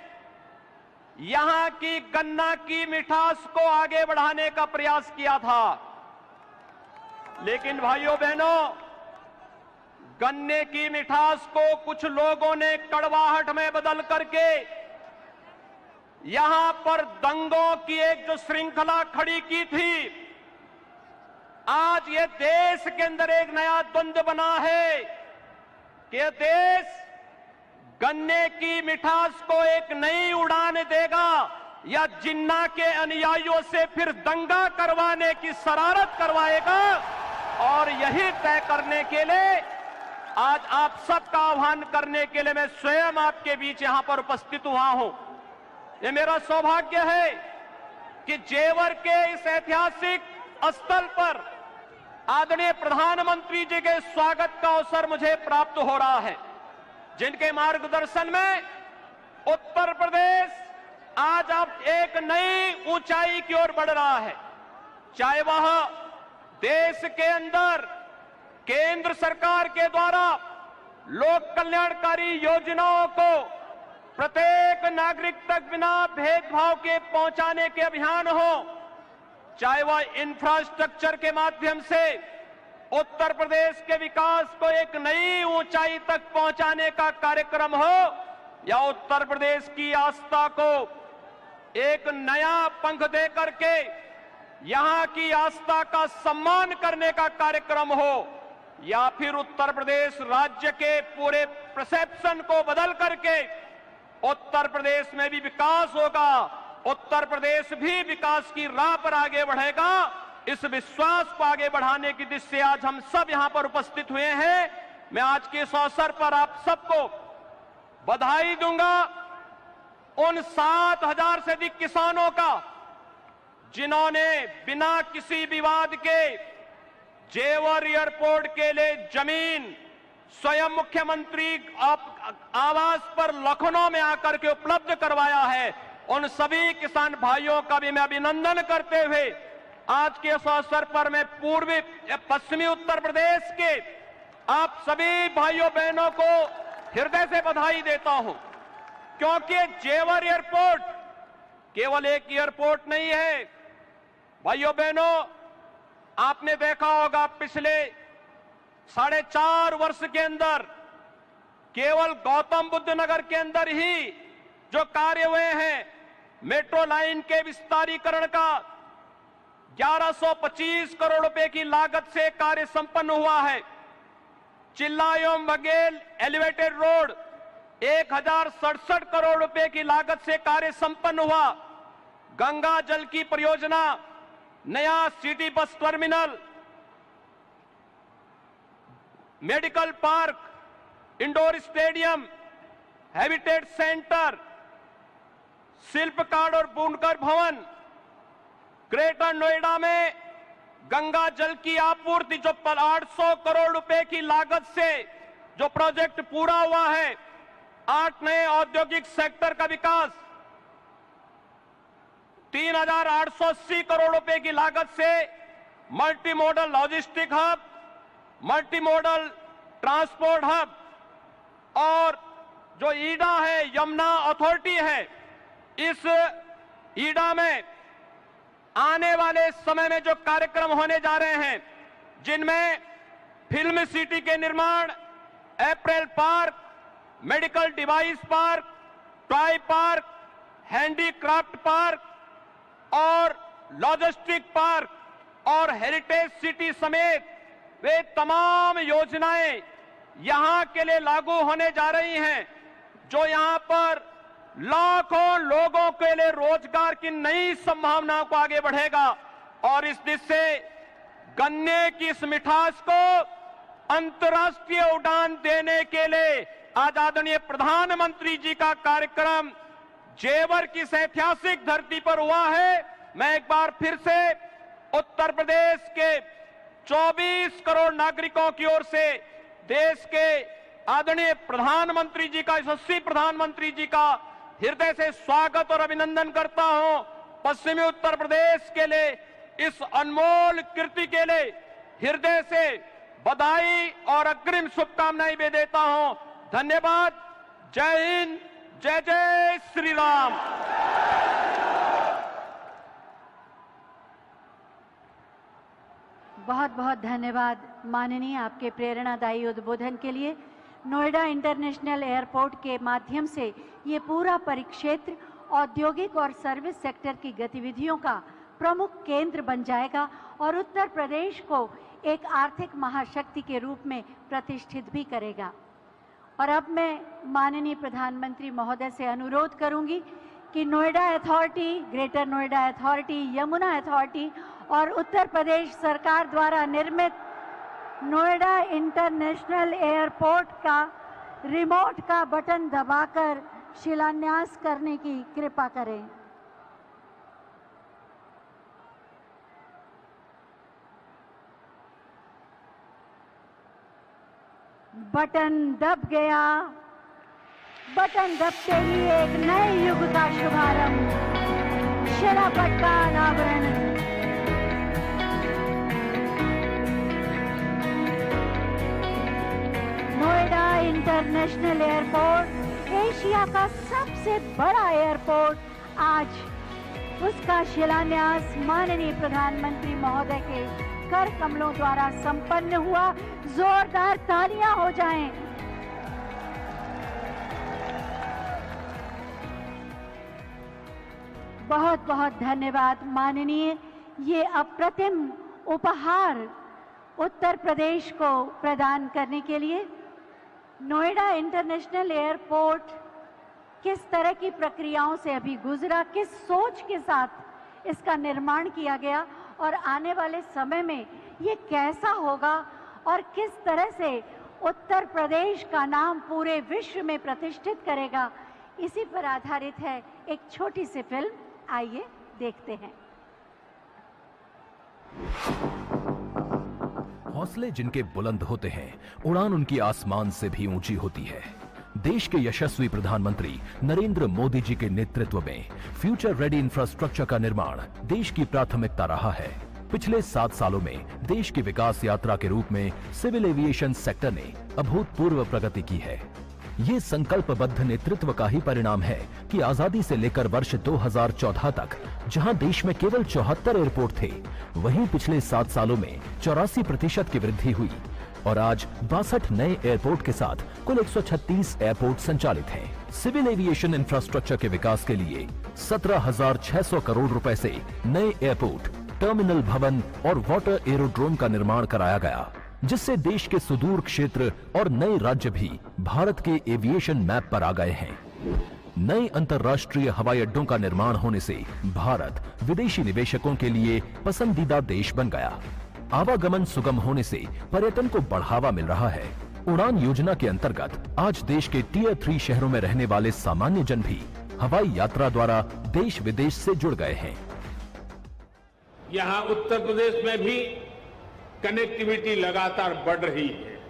यहां की गन्ना की मिठास को आगे बढ़ाने का प्रयास किया था, लेकिन भाइयों बहनों, गन्ने की मिठास को कुछ लोगों ने कड़वाहट में बदल करके यहां पर दंगों की एक जो श्रृंखला खड़ी की थी, आज ये देश के अंदर एक नया द्वंद्व बना है कि देश गन्ने की मिठास को एक नई उड़ान देगा या जिन्ना के अनुयायियों से फिर दंगा करवाने की शरारत करवाएगा। और यही तय करने के लिए आज आप सबका आह्वान करने के लिए मैं स्वयं आपके बीच यहां पर उपस्थित हुआ हूं। ये मेरा सौभाग्य है कि जेवर के इस ऐतिहासिक स्थल पर आदरणीय प्रधानमंत्री जी के स्वागत का अवसर मुझे प्राप्त हो रहा है, जिनके मार्गदर्शन में उत्तर प्रदेश आज अब एक नई ऊंचाई की ओर बढ़ रहा है। चाहे वह देश के अंदर केंद्र सरकार के द्वारा लोक कल्याणकारी योजनाओं को प्रत्येक नागरिक तक बिना भेदभाव के पहुंचाने के अभियान हो, चाहे वह इंफ्रास्ट्रक्चर के माध्यम से उत्तर प्रदेश के विकास को एक नई ऊंचाई तक पहुंचाने का कार्यक्रम हो, या उत्तर प्रदेश की आस्था को एक नया पंख दे करके यहां की आस्था का सम्मान करने का कार्यक्रम हो, या फिर उत्तर प्रदेश राज्य के पूरे परसेप्शन को बदल करके उत्तर प्रदेश में भी विकास होगा, उत्तर प्रदेश भी विकास की राह पर आगे बढ़ेगा, इस विश्वास को आगे बढ़ाने की दिशा से आज हम सब यहां पर उपस्थित हुए हैं। मैं आज के इस अवसर पर आप सबको बधाई दूंगा उन 7,000 से अधिक किसानों का जिन्होंने बिना किसी विवाद के जेवर एयरपोर्ट के लिए जमीन स्वयं मुख्यमंत्री आवास पर लखनऊ में आकर के उपलब्ध करवाया है। उन सभी किसान भाइयों का भी मैं अभिनंदन करते हुए आज के इस अवसर पर मैं पूर्वी पश्चिमी उत्तर प्रदेश के आप सभी भाइयों बहनों को हृदय से बधाई देता हूं, क्योंकि जेवर एयरपोर्ट केवल एक एयरपोर्ट नहीं है। भाइयों बहनों, आपने देखा होगा पिछले 4.5 वर्ष के अंदर केवल गौतम बुद्ध नगर के अंदर ही जो कार्य हुए हैं, मेट्रो लाइन के विस्तारीकरण का 1125 करोड़ रुपए की लागत से कार्य संपन्न हुआ है। चिल्ला एवं बघेल एलिवेटेड रोड 1067 करोड़ रुपए की लागत से कार्य संपन्न हुआ। गंगा जल की परियोजना, नया city bus terminal, medical park, indoor stadium, habitat centre, शिल्पकार और बुनकर भवन, ग्रेटर नोएडा में गंगा जल की आपूर्ति जो 800 करोड़ रुपए की लागत से जो प्रोजेक्ट पूरा हुआ है, 8 नए औद्योगिक सेक्टर का विकास, 3,880 करोड़ रुपए की लागत से multi modal logistic hub, multi modal transport hub, और जो ईडा है, यमुना अथॉरिटी है, इस ईडा में आने वाले समय में जो कार्यक्रम होने जा रहे हैं, जिनमें फिल्म सिटी के निर्माण, apparel park, medical device park, toy park, handicraft park और लॉजिस्टिक पार्क और हेरिटेज सिटी समेत वे तमाम योजनाएं यहां के लिए लागू होने जा रही हैं, जो यहां पर लाखों लोगों के लिए रोजगार की नई संभावनाओं को आगे बढ़ेगा। और इस दिशा से गन्ने की इस मिठास को अंतर्राष्ट्रीय उड़ान देने के लिए आज आदरणीय प्रधानमंत्री जी का कार्यक्रम जेवर की इस ऐतिहासिक धरती पर हुआ है। मैं एक बार फिर से उत्तर प्रदेश के 24 करोड़ नागरिकों की ओर से देश के आदरणीय प्रधानमंत्री जी का, यशस्वी प्रधानमंत्री जी का हृदय से स्वागत और अभिनंदन करता हूं। पश्चिमी उत्तर प्रदेश के लिए इस अनमोल कृति के लिए हृदय से बधाई और अग्रिम शुभकामनाएं भी देता हूं। धन्यवाद। जय हिंद, जय जय श्री राम। बहुत बहुत धन्यवाद माननीय, आपके प्रेरणादायी उद्बोधन के लिए। नोएडा इंटरनेशनल एयरपोर्ट के माध्यम से ये पूरा परिक्षेत्र औद्योगिक और सर्विस सेक्टर की गतिविधियों का प्रमुख केंद्र बन जाएगा और उत्तर प्रदेश को एक आर्थिक महाशक्ति के रूप में प्रतिष्ठित भी करेगा। और अब मैं माननीय प्रधानमंत्री महोदय से अनुरोध करूंगी कि Noida authority, greater Noida authority, Yamuna authority और उत्तर प्रदेश सरकार द्वारा निर्मित नोएडा इंटरनेशनल एयरपोर्ट का रिमोट का बटन दबाकर शिलान्यास करने की कृपा करें। बटन दब गया। बटन दबते ही एक नए युग का शुभारंभ, शिलापट का अनावरण। नोएडा इंटरनेशनल एयरपोर्ट एशिया का सबसे बड़ा एयरपोर्ट, आज उसका शिलान्यास माननीय प्रधानमंत्री महोदय के कर कमलों द्वारा संपन्न हुआ। जोरदार तालियां हो जाएं। बहुत बहुत धन्यवाद माननीय। ये अप्रतिम उपहार उत्तर प्रदेश को प्रदान करने के लिए। नोएडा इंटरनेशनल एयरपोर्ट किस तरह की प्रक्रियाओं से अभी गुजरा, किस सोच के साथ इसका निर्माण किया गया और आने वाले समय में ये कैसा होगा और किस तरह से उत्तर प्रदेश का नाम पूरे विश्व में प्रतिष्ठित करेगा, इसी पर आधारित है एक छोटी सी फिल्म। आइए देखते हैं। हौसले जिनके बुलंद होते हैं, उड़ान उनकी आसमान से भी ऊंची होती है। देश के यशस्वी प्रधानमंत्री नरेंद्र मोदी जी के नेतृत्व में फ्यूचर रेडी इंफ्रास्ट्रक्चर का निर्माण देश की प्राथमिकता रहा है। पिछले 7 सालों में देश की विकास यात्रा के रूप में सिविल एविएशन सेक्टर ने अभूतपूर्व प्रगति की है। ये संकल्पबद्ध नेतृत्व का ही परिणाम है कि आजादी से लेकर वर्ष 2014 तक जहां देश में केवल 74 एयरपोर्ट थे, वहीं पिछले 7 सालों में 84% की वृद्धि हुई और आज 62 नए एयरपोर्ट के साथ कुल 136 एयरपोर्ट संचालित हैं। सिविल एविएशन इंफ्रास्ट्रक्चर के विकास के लिए 17,600 करोड़ रुपए से नए एयरपोर्ट, टर्मिनल भवन और वाटर एरोड्रोम का निर्माण कराया गया, जिससे देश के सुदूर क्षेत्र और नए राज्य भी भारत के एविएशन मैप पर आ गए हैं। नए अंतर्राष्ट्रीय हवाई अड्डों का निर्माण होने से भारत विदेशी निवेशकों के लिए पसंदीदा देश बन गया। आवागमन सुगम होने से पर्यटन को बढ़ावा मिल रहा है। उड़ान योजना के अंतर्गत आज देश के टियर 3 शहरों में रहने वाले सामान्य जन भी हवाई यात्रा द्वारा देश विदेश से जुड़ गए हैं। यहाँ उत्तर प्रदेश में भी कनेक्टिविटी लगातार बढ़ रही है।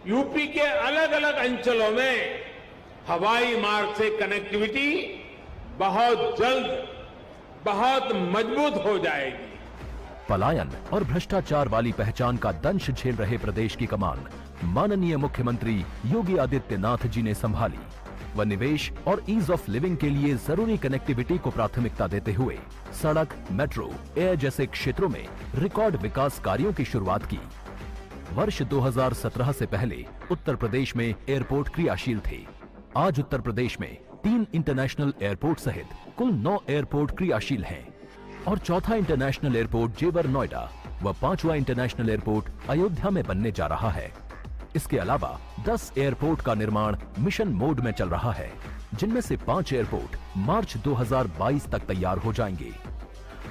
यूपी के अलग अलग अंचलों में हवाई मार्ग से कनेक्टिविटी बहुत जल्द, बहुत मजबूत हो जाएगी। पलायन और भ्रष्टाचार वाली पहचान का दंश झेल रहे प्रदेश की कमान माननीय मुख्यमंत्री योगी आदित्यनाथ जी ने संभाली व निवेश और ईज ऑफ लिविंग के लिए जरूरी कनेक्टिविटी को प्राथमिकता देते हुए सड़क, मेट्रो, एयर जैसे क्षेत्रों में रिकॉर्ड विकास कार्यों की शुरुआत की। वर्ष 2017 से पहले उत्तर प्रदेश में एयरपोर्ट क्रियाशील थे। आज उत्तर प्रदेश में 3 इंटरनेशनल एयरपोर्ट सहित कुल 9 एयरपोर्ट क्रियाशील हैं और चौथा इंटरनेशनल एयरपोर्ट जेवर नोएडा व 5वां इंटरनेशनल एयरपोर्ट अयोध्या में बनने जा रहा है। इसके अलावा 10 एयरपोर्ट का निर्माण मिशन मोड में चल रहा है, जिनमें से 5 एयरपोर्ट मार्च 2022 तक तैयार हो जाएंगे।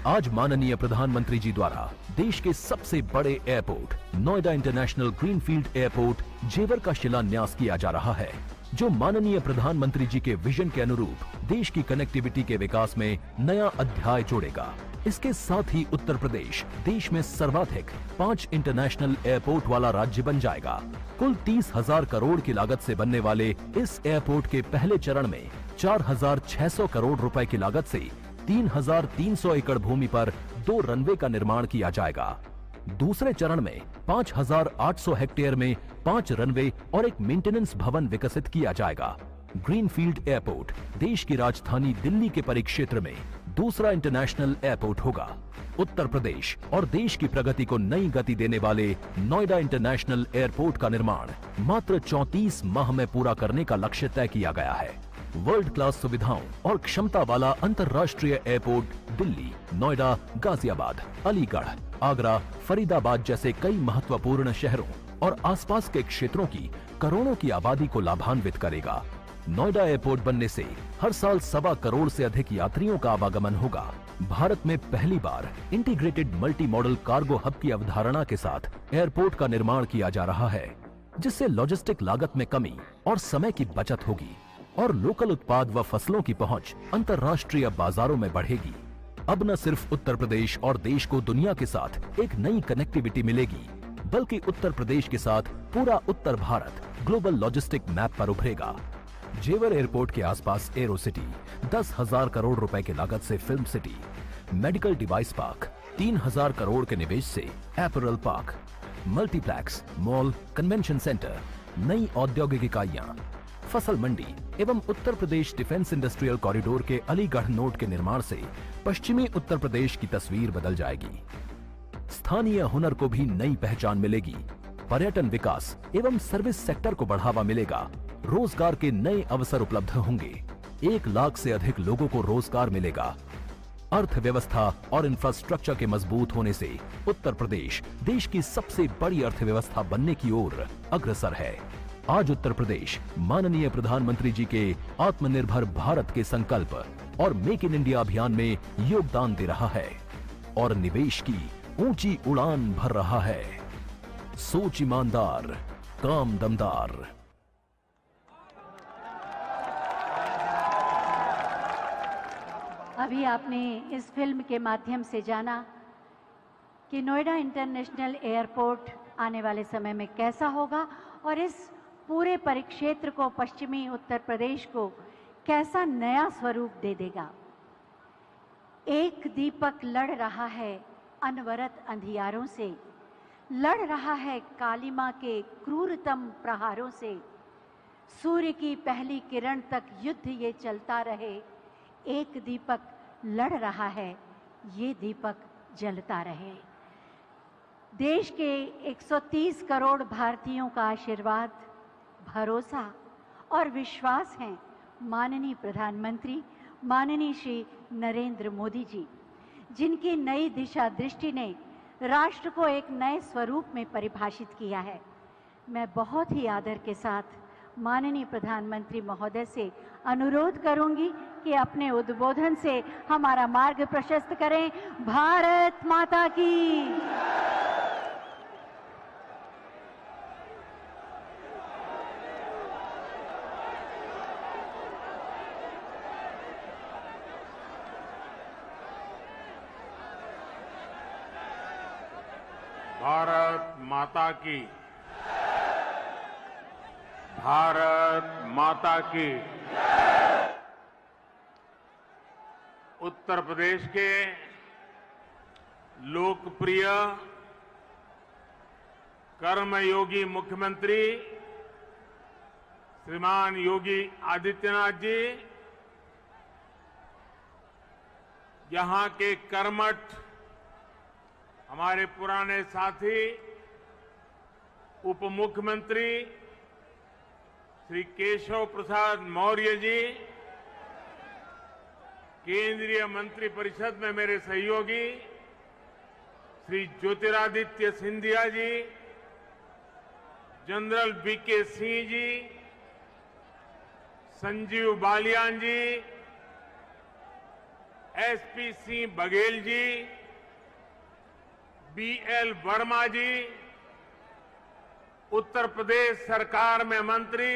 आज माननीय प्रधानमंत्री जी द्वारा देश के सबसे बड़े airport Noida international greenfield airport जेवर का शिलान्यास किया जा रहा है, जो माननीय प्रधानमंत्री जी के विजन के अनुरूप देश की कनेक्टिविटी के विकास में नया अध्याय जोड़ेगा। इसके साथ ही उत्तर प्रदेश देश में सर्वाधिक 5 इंटरनेशनल एयरपोर्ट वाला राज्य बन जाएगा। कुल 30,000 करोड़ की लागत से बनने वाले इस एयरपोर्ट के पहले चरण में 4,600 करोड़ रुपए की लागत से 3,300 एकड़ भूमि पर 2 रनवे का निर्माण किया जाएगा। दूसरे चरण में 5,800 हेक्टेयर में 5 रनवे और एक मेंटेनेंस भवन विकसित किया जाएगा। ग्रीनफील्ड एयरपोर्ट देश की राजधानी दिल्ली के परिक्षेत्र में दूसरा इंटरनेशनल एयरपोर्ट होगा। उत्तर प्रदेश और देश की प्रगति को नई गति देने वाले नोएडा इंटरनेशनल एयरपोर्ट का निर्माण मात्र 34 माह में पूरा करने का लक्ष्य तय किया गया है। वर्ल्ड क्लास सुविधाओं और क्षमता वाला अंतर्राष्ट्रीय एयरपोर्ट दिल्ली, नोएडा, गाजियाबाद, अलीगढ़, आगरा, फरीदाबाद जैसे कई महत्वपूर्ण शहरों और आसपास के क्षेत्रों की करोड़ों की आबादी को लाभान्वित करेगा। नोएडा एयरपोर्ट बनने से हर साल 1.25 करोड़ से अधिक यात्रियों का आवागमन होगा। भारत में पहली बार integrated multi model cargo hub की अवधारणा के साथ एयरपोर्ट का निर्माण किया जा रहा है, जिससे लॉजिस्टिक लागत में कमी और समय की बचत होगी और लोकल उत्पाद व फसलों की पहुंच अंतर्राष्ट्रीय बाजारों में बढ़ेगी। अब न सिर्फ उत्तर प्रदेश और देश को दुनिया के साथ एक नई कनेक्टिविटी मिलेगी, बल्कि उत्तर प्रदेश के साथ पूरा उत्तर भारत ग्लोबल लॉजिस्टिक मैप पर उभरेगा। जेवर एयरपोर्ट के आसपास एरो सिटी, 10,000 करोड़ रुपए की लागत से film city, medical device park, 3,000 crore के निवेश से apparel park, multiplex, mall, convention centre, नई औद्योगिक इकाइयां, फसल मंडी एवं Uttar Pradesh defence industrial corridor के अलीगढ़ नोड के निर्माण से पश्चिमी उत्तर प्रदेश की तस्वीर बदल जाएगी। स्थानीय हुनर को भी नई पहचान मिलेगी, पर्यटन विकास एवं सर्विस सेक्टर को बढ़ावा मिलेगा, रोजगार के नए अवसर उपलब्ध होंगे, 1 लाख से अधिक लोगों को रोजगार मिलेगा। अर्थव्यवस्था और इंफ्रास्ट्रक्चर के मजबूत होने से उत्तर प्रदेश देश की सबसे बड़ी अर्थव्यवस्था बनने की ओर अग्रसर है। आज उत्तर प्रदेश माननीय प्रधानमंत्री जी के आत्मनिर्भर भारत के संकल्प और मेक इन इंडिया अभियान में योगदान दे रहा है और निवेश की ऊंची उड़ान भर रहा है। सोच ईमानदार, काम दमदार। अभी आपने इस फिल्म के माध्यम से जाना कि नोएडा इंटरनेशनल एयरपोर्ट आने वाले समय में कैसा होगा और इस पूरे परिक्षेत्र को, पश्चिमी उत्तर प्रदेश को कैसा नया स्वरूप दे देगा। एक दीपक लड़ रहा है अनवरत अंधियारों से, लड़ रहा है कालिमा के क्रूरतम प्रहारों से। सूर्य की पहली किरण तक युद्ध ये चलता रहे, एक दीपक लड़ रहा है, ये दीपक जलता रहे। देश के 130 करोड़ भारतीयों का आशीर्वाद, भरोसा और विश्वास है माननीय प्रधानमंत्री माननीय श्री नरेंद्र मोदी जी, जिनकी नई दिशा दृष्टि ने राष्ट्र को एक नए स्वरूप में परिभाषित किया है। मैं बहुत ही आदर के साथ माननीय प्रधानमंत्री महोदय से अनुरोध करूंगी कि अपने उद्बोधन से हमारा मार्ग प्रशस्त करें। भारत माता की। भारत माता की। भारत माता की। उत्तर प्रदेश के लोकप्रिय कर्मयोगी मुख्यमंत्री श्रीमान योगी आदित्यनाथ जी यहां के कर्मठ हमारे पुराने साथी उप मुख्यमंत्री श्री केशव प्रसाद मौर्य जी, केंद्रीय मंत्रिपरिषद में मेरे सहयोगी श्री ज्योतिरादित्य सिंधिया जी, जनरल वीके सिंह जी, संजीव बालियान जी, एसपी सिंह बघेल जी, बीएल वर्मा जी, उत्तर प्रदेश सरकार में मंत्री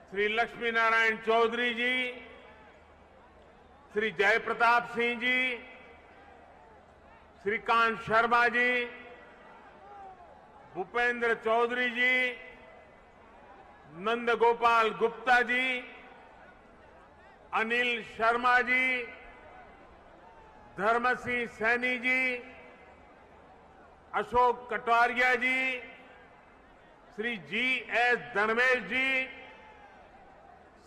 श्री लक्ष्मी नारायण चौधरी जी, श्री जयप्रताप सिंह जी, श्रीकांत शर्मा जी, भूपेंद्र चौधरी जी, नंदगोपाल गुप्ता जी, अनिल शर्मा जी, धर्मसिंह सैनी जी, अशोक कटारिया जी, श्री जी.एस. धर्मेश जी,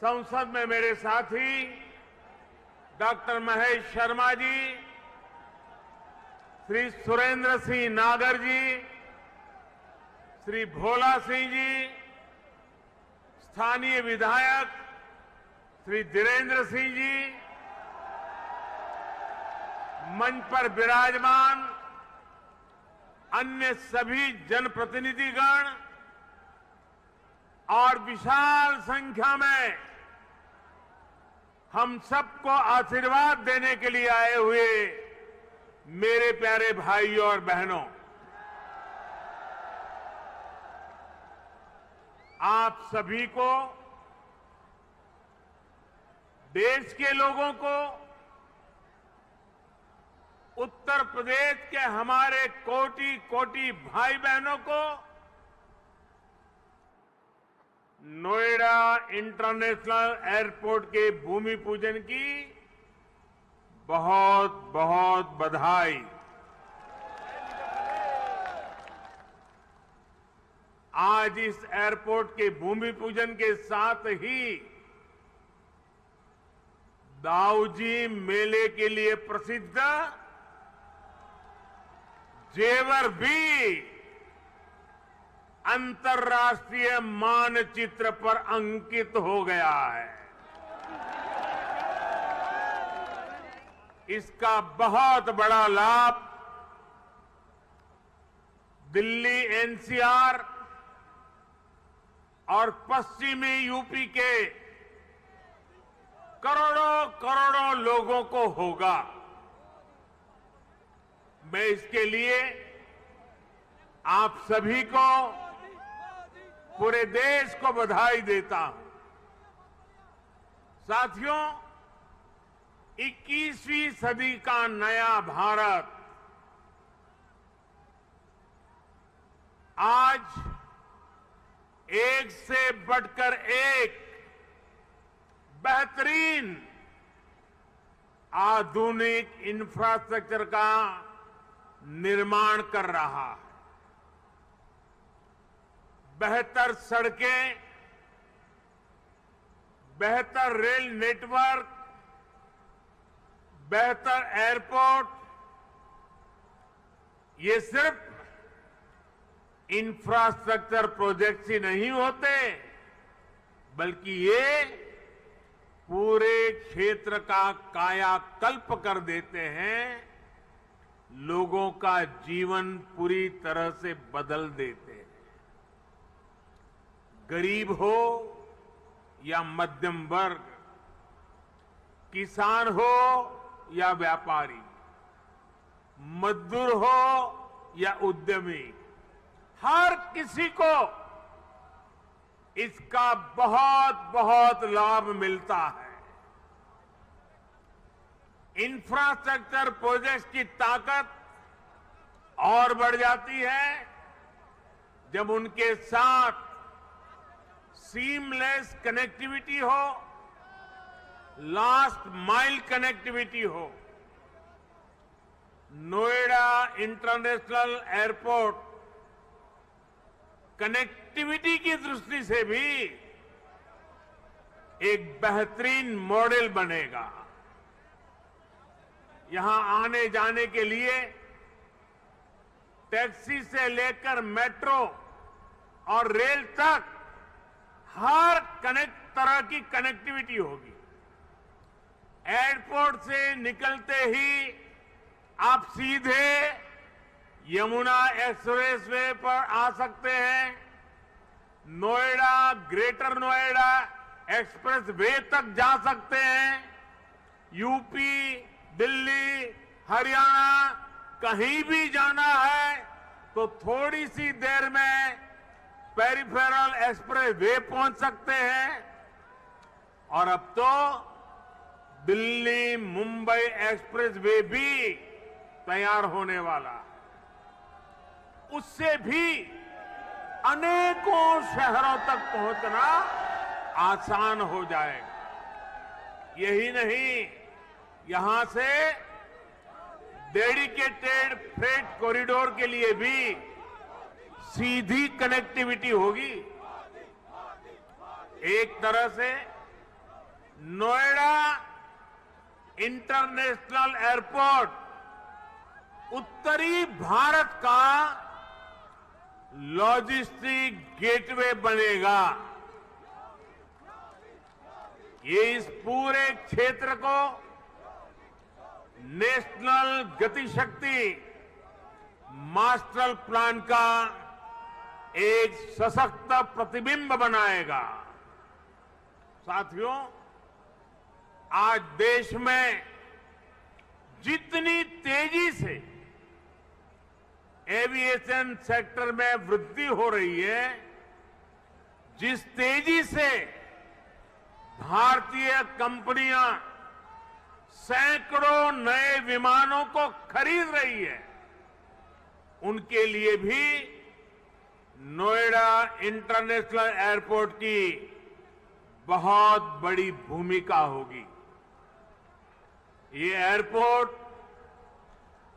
संसद में मेरे साथी डॉक्टर महेश शर्मा जी, श्री सुरेंद्र सिंह नागर जी, श्री भोला सिंह जी, स्थानीय विधायक श्री धीरेन्द्र सिंह जी, मंच पर विराजमान अन्य सभी जनप्रतिनिधिगण और विशाल संख्या में हम सबको आशीर्वाद देने के लिए आए हुए मेरे प्यारे भाइयों और बहनों, आप सभी को, देश के लोगों को, उत्तर प्रदेश के हमारे कोटि कोटि भाई बहनों को नोएडा इंटरनेशनल एयरपोर्ट के भूमि पूजन की बहुत बहुत बधाई। आज इस एयरपोर्ट के भूमि पूजन के साथ ही दाऊजी मेले के लिए प्रसिद्ध जेवर भी अंतर्राष्ट्रीय मानचित्र पर अंकित हो गया है। इसका बहुत बड़ा लाभ दिल्ली एनसीआर और पश्चिमी यूपी के करोड़ों करोड़ों लोगों को होगा। मैं इसके लिए आप सभी को, पूरे देश को बधाई देता हूं। साथियों, 21वीं सदी का नया भारत आज एक से बढ़कर एक बेहतरीन आधुनिक इंफ्रास्ट्रक्चर का निर्माण कर रहा है। बेहतर सड़कें, बेहतर रेल नेटवर्क, बेहतर एयरपोर्ट, ये सिर्फ इंफ्रास्ट्रक्चर प्रोजेक्ट्स ही नहीं होते, बल्कि ये पूरे क्षेत्र का कायाकल्प कर देते हैं, लोगों का जीवन पूरी तरह से बदल देते हैं। गरीब हो या मध्यम वर्ग, किसान हो या व्यापारी, मजदूर हो या उद्यमी, हर किसी को इसका बहुत बहुत लाभ मिलता है। इंफ्रास्ट्रक्चर प्रोजेक्ट्स की ताकत और बढ़ जाती है जब उनके साथ सीमलेस कनेक्टिविटी हो, लास्ट माइल कनेक्टिविटी हो। नोएडा इंटरनेशनल एयरपोर्ट कनेक्टिविटी की दृष्टि से भी एक बेहतरीन मॉडल बनेगा। यहां आने जाने के लिए टैक्सी से लेकर मेट्रो और रेल तक हर तरह की कनेक्टिविटी होगी। एयरपोर्ट से निकलते ही आप सीधे यमुना एक्सप्रेस वे पर आ सकते हैं, Noida, greater Noida express way तक जा सकते हैं, यूपी, दिल्ली, हरियाणा कहीं भी जाना है तो थोड़ी सी देर में पेरिफेरल एक्सप्रेस वे पहुंच सकते हैं। और अब तो दिल्ली मुंबई एक्सप्रेस वे भी तैयार होने वाला है। उससे भी अनेकों शहरों तक पहुंचना आसान हो जाएगा। यही नहीं, यहां से डेडिकेटेड फ्रेट कॉरिडोर के लिए भी सीधी कनेक्टिविटी होगी। एक तरह से नोएडा इंटरनेशनल एयरपोर्ट उत्तरी भारत का लॉजिस्टिक गेटवे बनेगा। ये इस पूरे क्षेत्र को नेशनल गतिशक्ति मास्टर प्लान का एक सशक्त प्रतिबिंब बनाएगा। साथियों, आज देश में जितनी तेजी से एविएशन सेक्टर में वृद्धि हो रही है, जिस तेजी से भारतीय कंपनियां सैकड़ों नए विमानों को खरीद रही है, उनके लिए भी नोएडा इंटरनेशनल एयरपोर्ट की बहुत बड़ी भूमिका होगी। ये एयरपोर्ट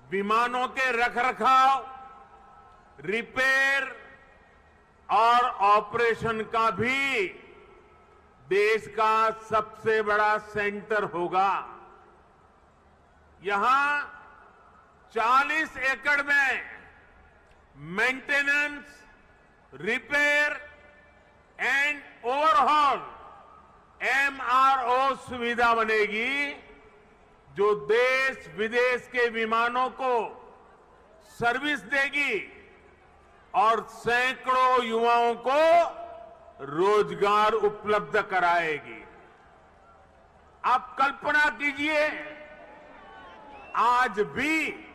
विमानों के रखरखाव, रिपेयर और ऑपरेशन का भी देश का सबसे बड़ा सेंटर होगा। यहां 40 एकड़ में maintenance, repair and overhaul MRO सुविधा बनेगी, जो देश विदेश के विमानों को सर्विस देगी और सैकड़ों युवाओं को रोजगार उपलब्ध कराएगी। आप कल्पना कीजिए, आज भी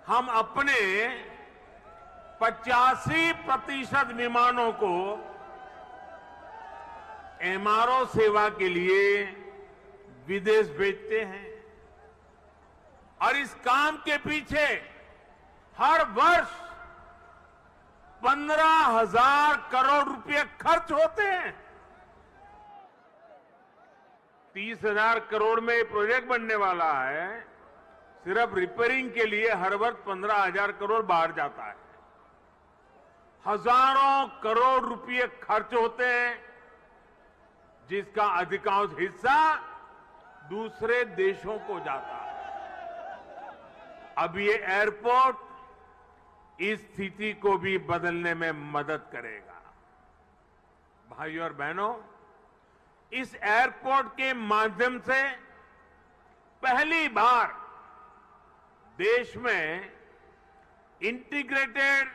हम अपने 85% विमानों को MRO सेवा के लिए विदेश भेजते हैं। और इस काम के पीछे हर वर्ष 15,000 करोड़ रुपए खर्च होते हैं। 30,000 करोड़ में प्रोजेक्ट बनने वाला है। सिर्फ रिपेयरिंग के लिए हर वर्ष 15,000 करोड़ बाहर जाता है। हजारों करोड़ रुपए खर्च होते हैं, जिसका अधिकांश हिस्सा दूसरे देशों को जाता है। अब ये एयरपोर्ट इस स्थिति को भी बदलने में मदद करेगा। भाइयों और बहनों, इस एयरपोर्ट के माध्यम से पहली बार देश में integrated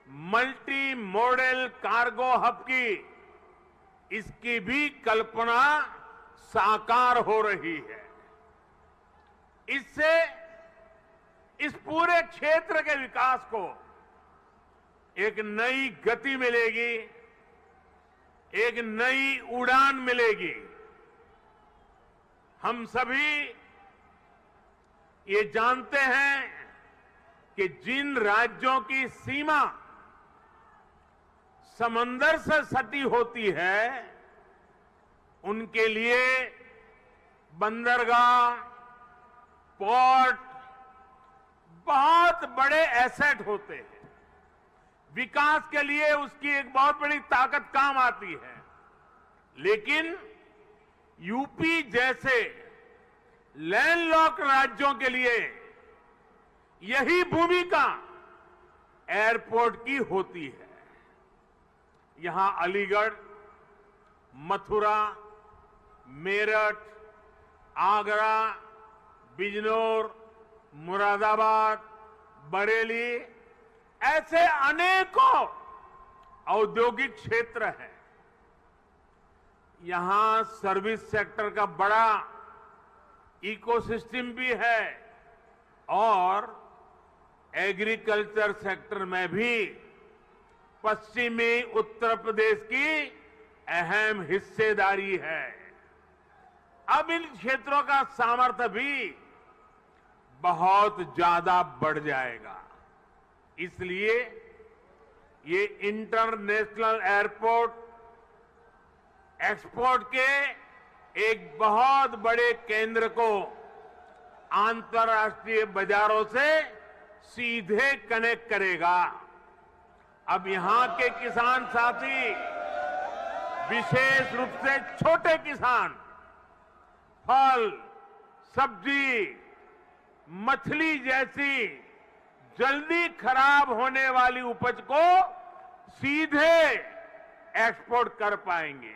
multi model cargo hub की इसकी भी कल्पना साकार हो रही है। इससे इस पूरे क्षेत्र के विकास को एक नई गति मिलेगी, एक नई उड़ान मिलेगी। हम सभी ये जानते हैं कि जिन राज्यों की सीमा समंदर से सटी होती है, उनके लिए बंदरगाह, पोर्ट बहुत बड़े एसेट होते हैं। विकास के लिए उसकी एक बहुत बड़ी ताकत काम आती है। लेकिन यूपी जैसे लैंडलॉक्ड राज्यों के लिए यही भूमिका एयरपोर्ट की होती है। यहां अलीगढ़, मथुरा, मेरठ, आगरा, बिजनौर, मुरादाबाद, बरेली ऐसे अनेकों औद्योगिक क्षेत्र हैं। यहां सर्विस सेक्टर का बड़ा इकोसिस्टम भी है और एग्रीकल्चर सेक्टर में भी पश्चिमी उत्तर प्रदेश की अहम हिस्सेदारी है। अब इन क्षेत्रों का सामर्थ्य भी बहुत ज्यादा बढ़ जाएगा। इसलिए ये इंटरनेशनल एयरपोर्ट एक्सपोर्ट के एक बहुत बड़े केंद्र को अंतर्राष्ट्रीय बाजारों से सीधे कनेक्ट करेगा। अब यहां के किसान साथी, विशेष रूप से छोटे किसान, फल, सब्जी, मछली जैसी जल्दी खराब होने वाली उपज को सीधे एक्सपोर्ट कर पाएंगे।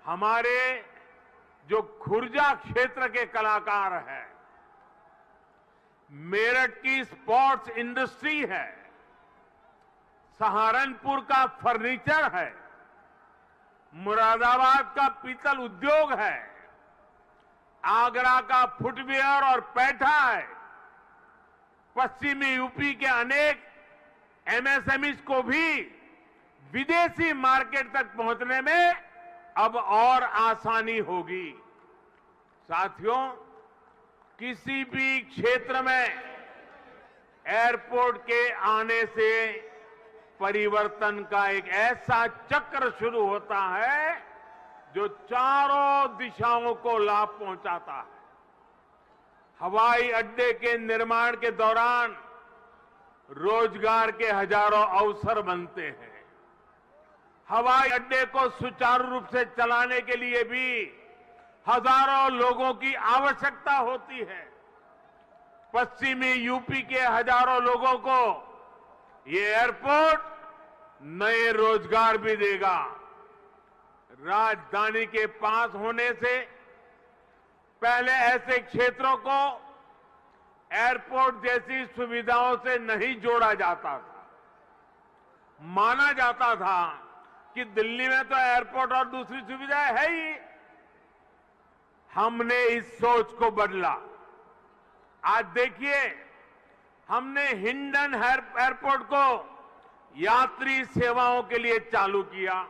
हमारे जो खुर्जा क्षेत्र के कलाकार हैं, मेरठ की स्पोर्ट्स इंडस्ट्री है, सहारनपुर का फर्नीचर है, मुरादाबाद का पीतल उद्योग है, आगरा का फुटवियर और पैठा है, पश्चिमी यूपी के अनेक एमएसएमईज को भी विदेशी मार्केट तक पहुंचने में अब और आसानी होगी। साथियों, किसी भी क्षेत्र में एयरपोर्ट के आने से परिवर्तन का एक ऐसा चक्र शुरू होता है जो चारों दिशाओं को लाभ पहुंचाता है। हवाई अड्डे के निर्माण के दौरान रोजगार के हजारों अवसर बनते हैं। हवाई अड्डे को सुचारू रूप से चलाने के लिए भी हजारों लोगों की आवश्यकता होती है। पश्चिमी यूपी के हजारों लोगों को ये एयरपोर्ट नए रोजगार भी देगा। राजधानी के पास होने से पहले ऐसे क्षेत्रों को एयरपोर्ट जैसी सुविधाओं से नहीं जोड़ा जाता था। माना जाता था कि दिल्ली में तो एयरपोर्ट और दूसरी सुविधाएं है ही। हमने इस सोच को बदला। आज देखिए, हमने हिंडन एयरपोर्ट को यात्री सेवाओं के लिए चालू किया।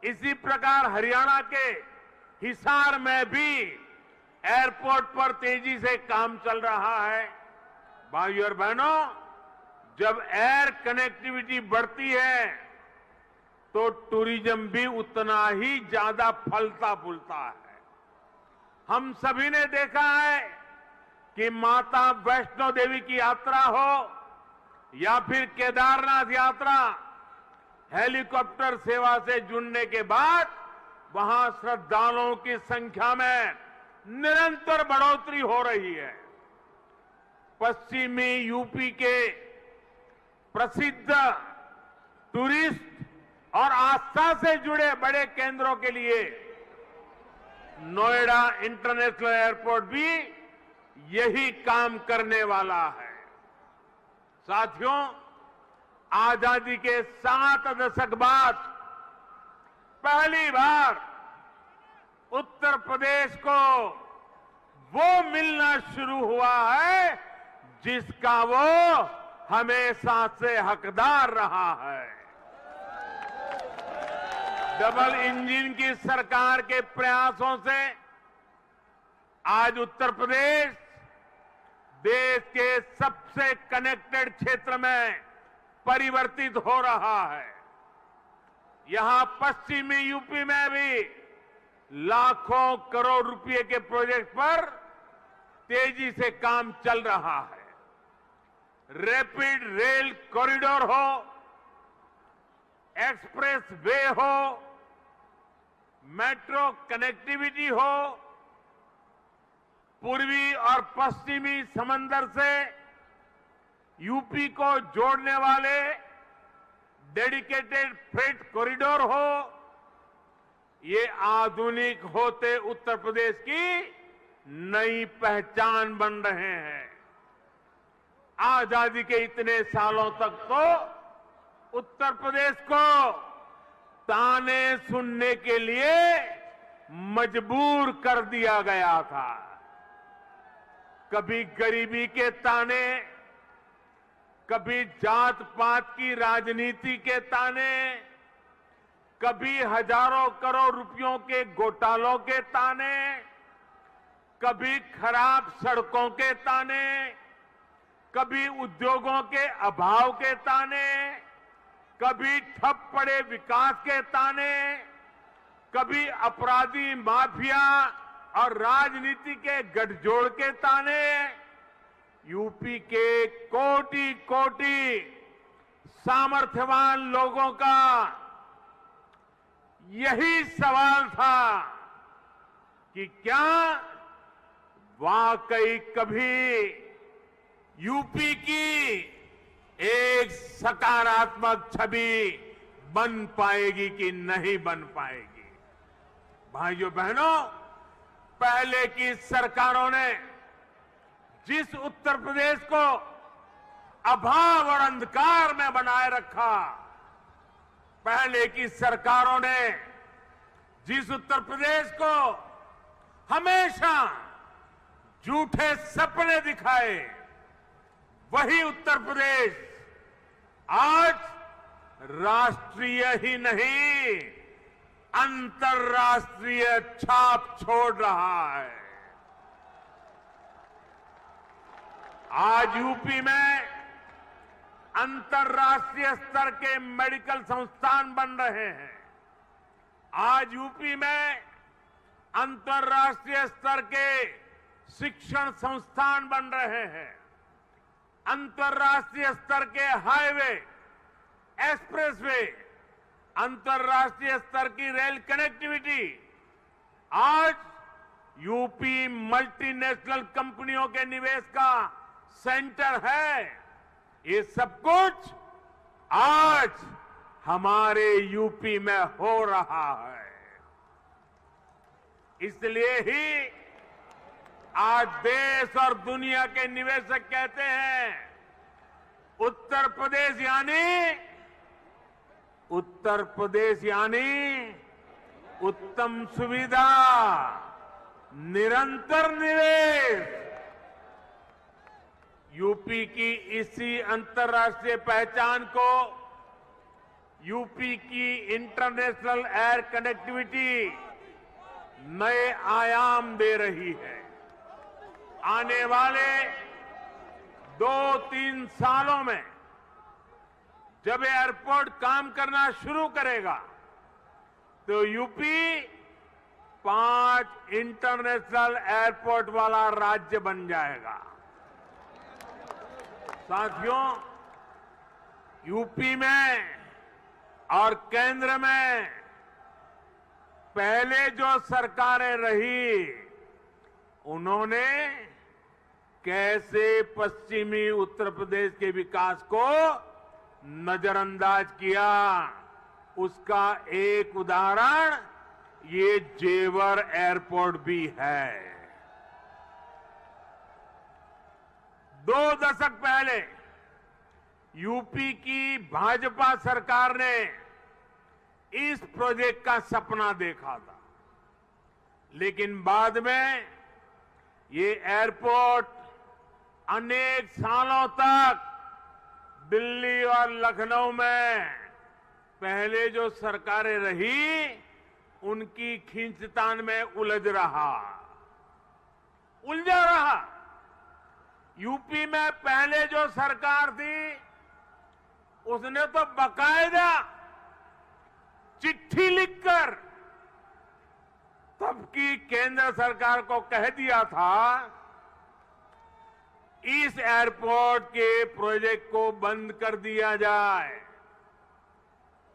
इसी प्रकार हरियाणा के हिसार में भी एयरपोर्ट पर तेजी से काम चल रहा है। भाइयों और बहनों, जब एयर कनेक्टिविटी बढ़ती है तो टूरिज्म भी उतना ही ज्यादा फलता फूलता है। हम सभी ने देखा है कि माता वैष्णो देवी की यात्रा हो या फिर केदारनाथ यात्रा, हेलीकॉप्टर सेवा से जुड़ने के बाद वहां श्रद्धालुओं की संख्या में निरंतर बढ़ोतरी हो रही है। पश्चिमी यूपी के प्रसिद्ध टूरिस्ट और आस्था से जुड़े बड़े केंद्रों के लिए नोएडा इंटरनेशनल एयरपोर्ट भी यही काम करने वाला है। साथियों, आजादी के 7 दशक बाद पहली बार उत्तर प्रदेश को वो मिलना शुरू हुआ है जिसका वो हमेशा से हकदार रहा है। डबल इंजन की सरकार के प्रयासों से आज उत्तर प्रदेश देश के सबसे कनेक्टेड क्षेत्र में परिवर्तित हो रहा है। यहां पश्चिमी यूपी में भी लाखों करोड़ रुपए के प्रोजेक्ट पर तेजी से काम चल रहा है। रैपिड रेल कॉरिडोर हो, एक्सप्रेस वे हो, मेट्रो कनेक्टिविटी हो, पूर्वी और पश्चिमी समंदर से यूपी को जोड़ने वाले डेडिकेटेड फ्रेट कॉरिडोर हो, ये आधुनिक होते उत्तर प्रदेश की नई पहचान बन रहे हैं। आजादी के इतने सालों तक तो उत्तर प्रदेश को ताने सुनने के लिए मजबूर कर दिया गया था। कभी गरीबी के ताने, कभी जात पात की राजनीति के ताने, कभी हजारों करोड़ रुपयों के घोटालों के ताने, कभी खराब सड़कों के ताने, कभी उद्योगों के अभाव के ताने, कभी ठप पड़े विकास के ताने, कभी अपराधी माफिया और राजनीति के गठजोड़ के ताने। यूपी के कोटि कोटि सामर्थ्यवान लोगों का यही सवाल था कि क्या वाकई कभी यूपी की एक सकारात्मक छवि बन पाएगी कि नहीं बन पाएगी। भाइयों बहनों, पहले की सरकारों ने जिस उत्तर प्रदेश को अभाव और अंधकार में बनाए रखा, पहले की सरकारों ने जिस उत्तर प्रदेश को हमेशा झूठे सपने दिखाए, वही उत्तर प्रदेश आज राष्ट्रीय ही नहीं, अंतर्राष्ट्रीय छाप छोड़ रहा है। आज यूपी में अंतर्राष्ट्रीय स्तर के मेडिकल संस्थान बन रहे हैं। आज यूपी में अंतर्राष्ट्रीय स्तर के शिक्षण संस्थान बन रहे हैं। अंतर्राष्ट्रीय स्तर के हाईवे, एक्सप्रेसवे, अंतर्राष्ट्रीय स्तर की रेल कनेक्टिविटी, आज यूपी मल्टीनेशनल कंपनियों के निवेश का सेंटर है। ये सब कुछ आज हमारे यूपी में हो रहा है। इसलिए ही आज देश और दुनिया के निवेशक कहते हैं, उत्तर प्रदेश यानी उत्तम सुविधा, निरंतर निवेश। यूपी की इसी अंतर्राष्ट्रीय पहचान को यूपी की इंटरनेशनल एयर कनेक्टिविटी नए आयाम दे रही है। आने वाले 2-3 सालों में जब एयरपोर्ट काम करना शुरू करेगा तो यूपी 5 इंटरनेशनल एयरपोर्ट वाला राज्य बन जाएगा। साथियों, यूपी में और केंद्र में पहले जो सरकारें रही, उन्होंने कैसे पश्चिमी उत्तर प्रदेश के विकास को नजरअंदाज किया, उसका एक उदाहरण ये जेवर एयरपोर्ट भी है। 2 दशक पहले यूपी की भाजपा सरकार ने इस प्रोजेक्ट का सपना देखा था, लेकिन बाद में ये एयरपोर्ट अनेक सालों तक दिल्ली और लखनऊ में पहले जो सरकारें रही, उनकी खींचतान में उलझा रहा। यूपी में पहले जो सरकार थी, उसने तो बकायदा चिट्ठी लिखकर तब की केंद्र सरकार को कह दिया था, इस एयरपोर्ट के प्रोजेक्ट को बंद कर दिया जाए।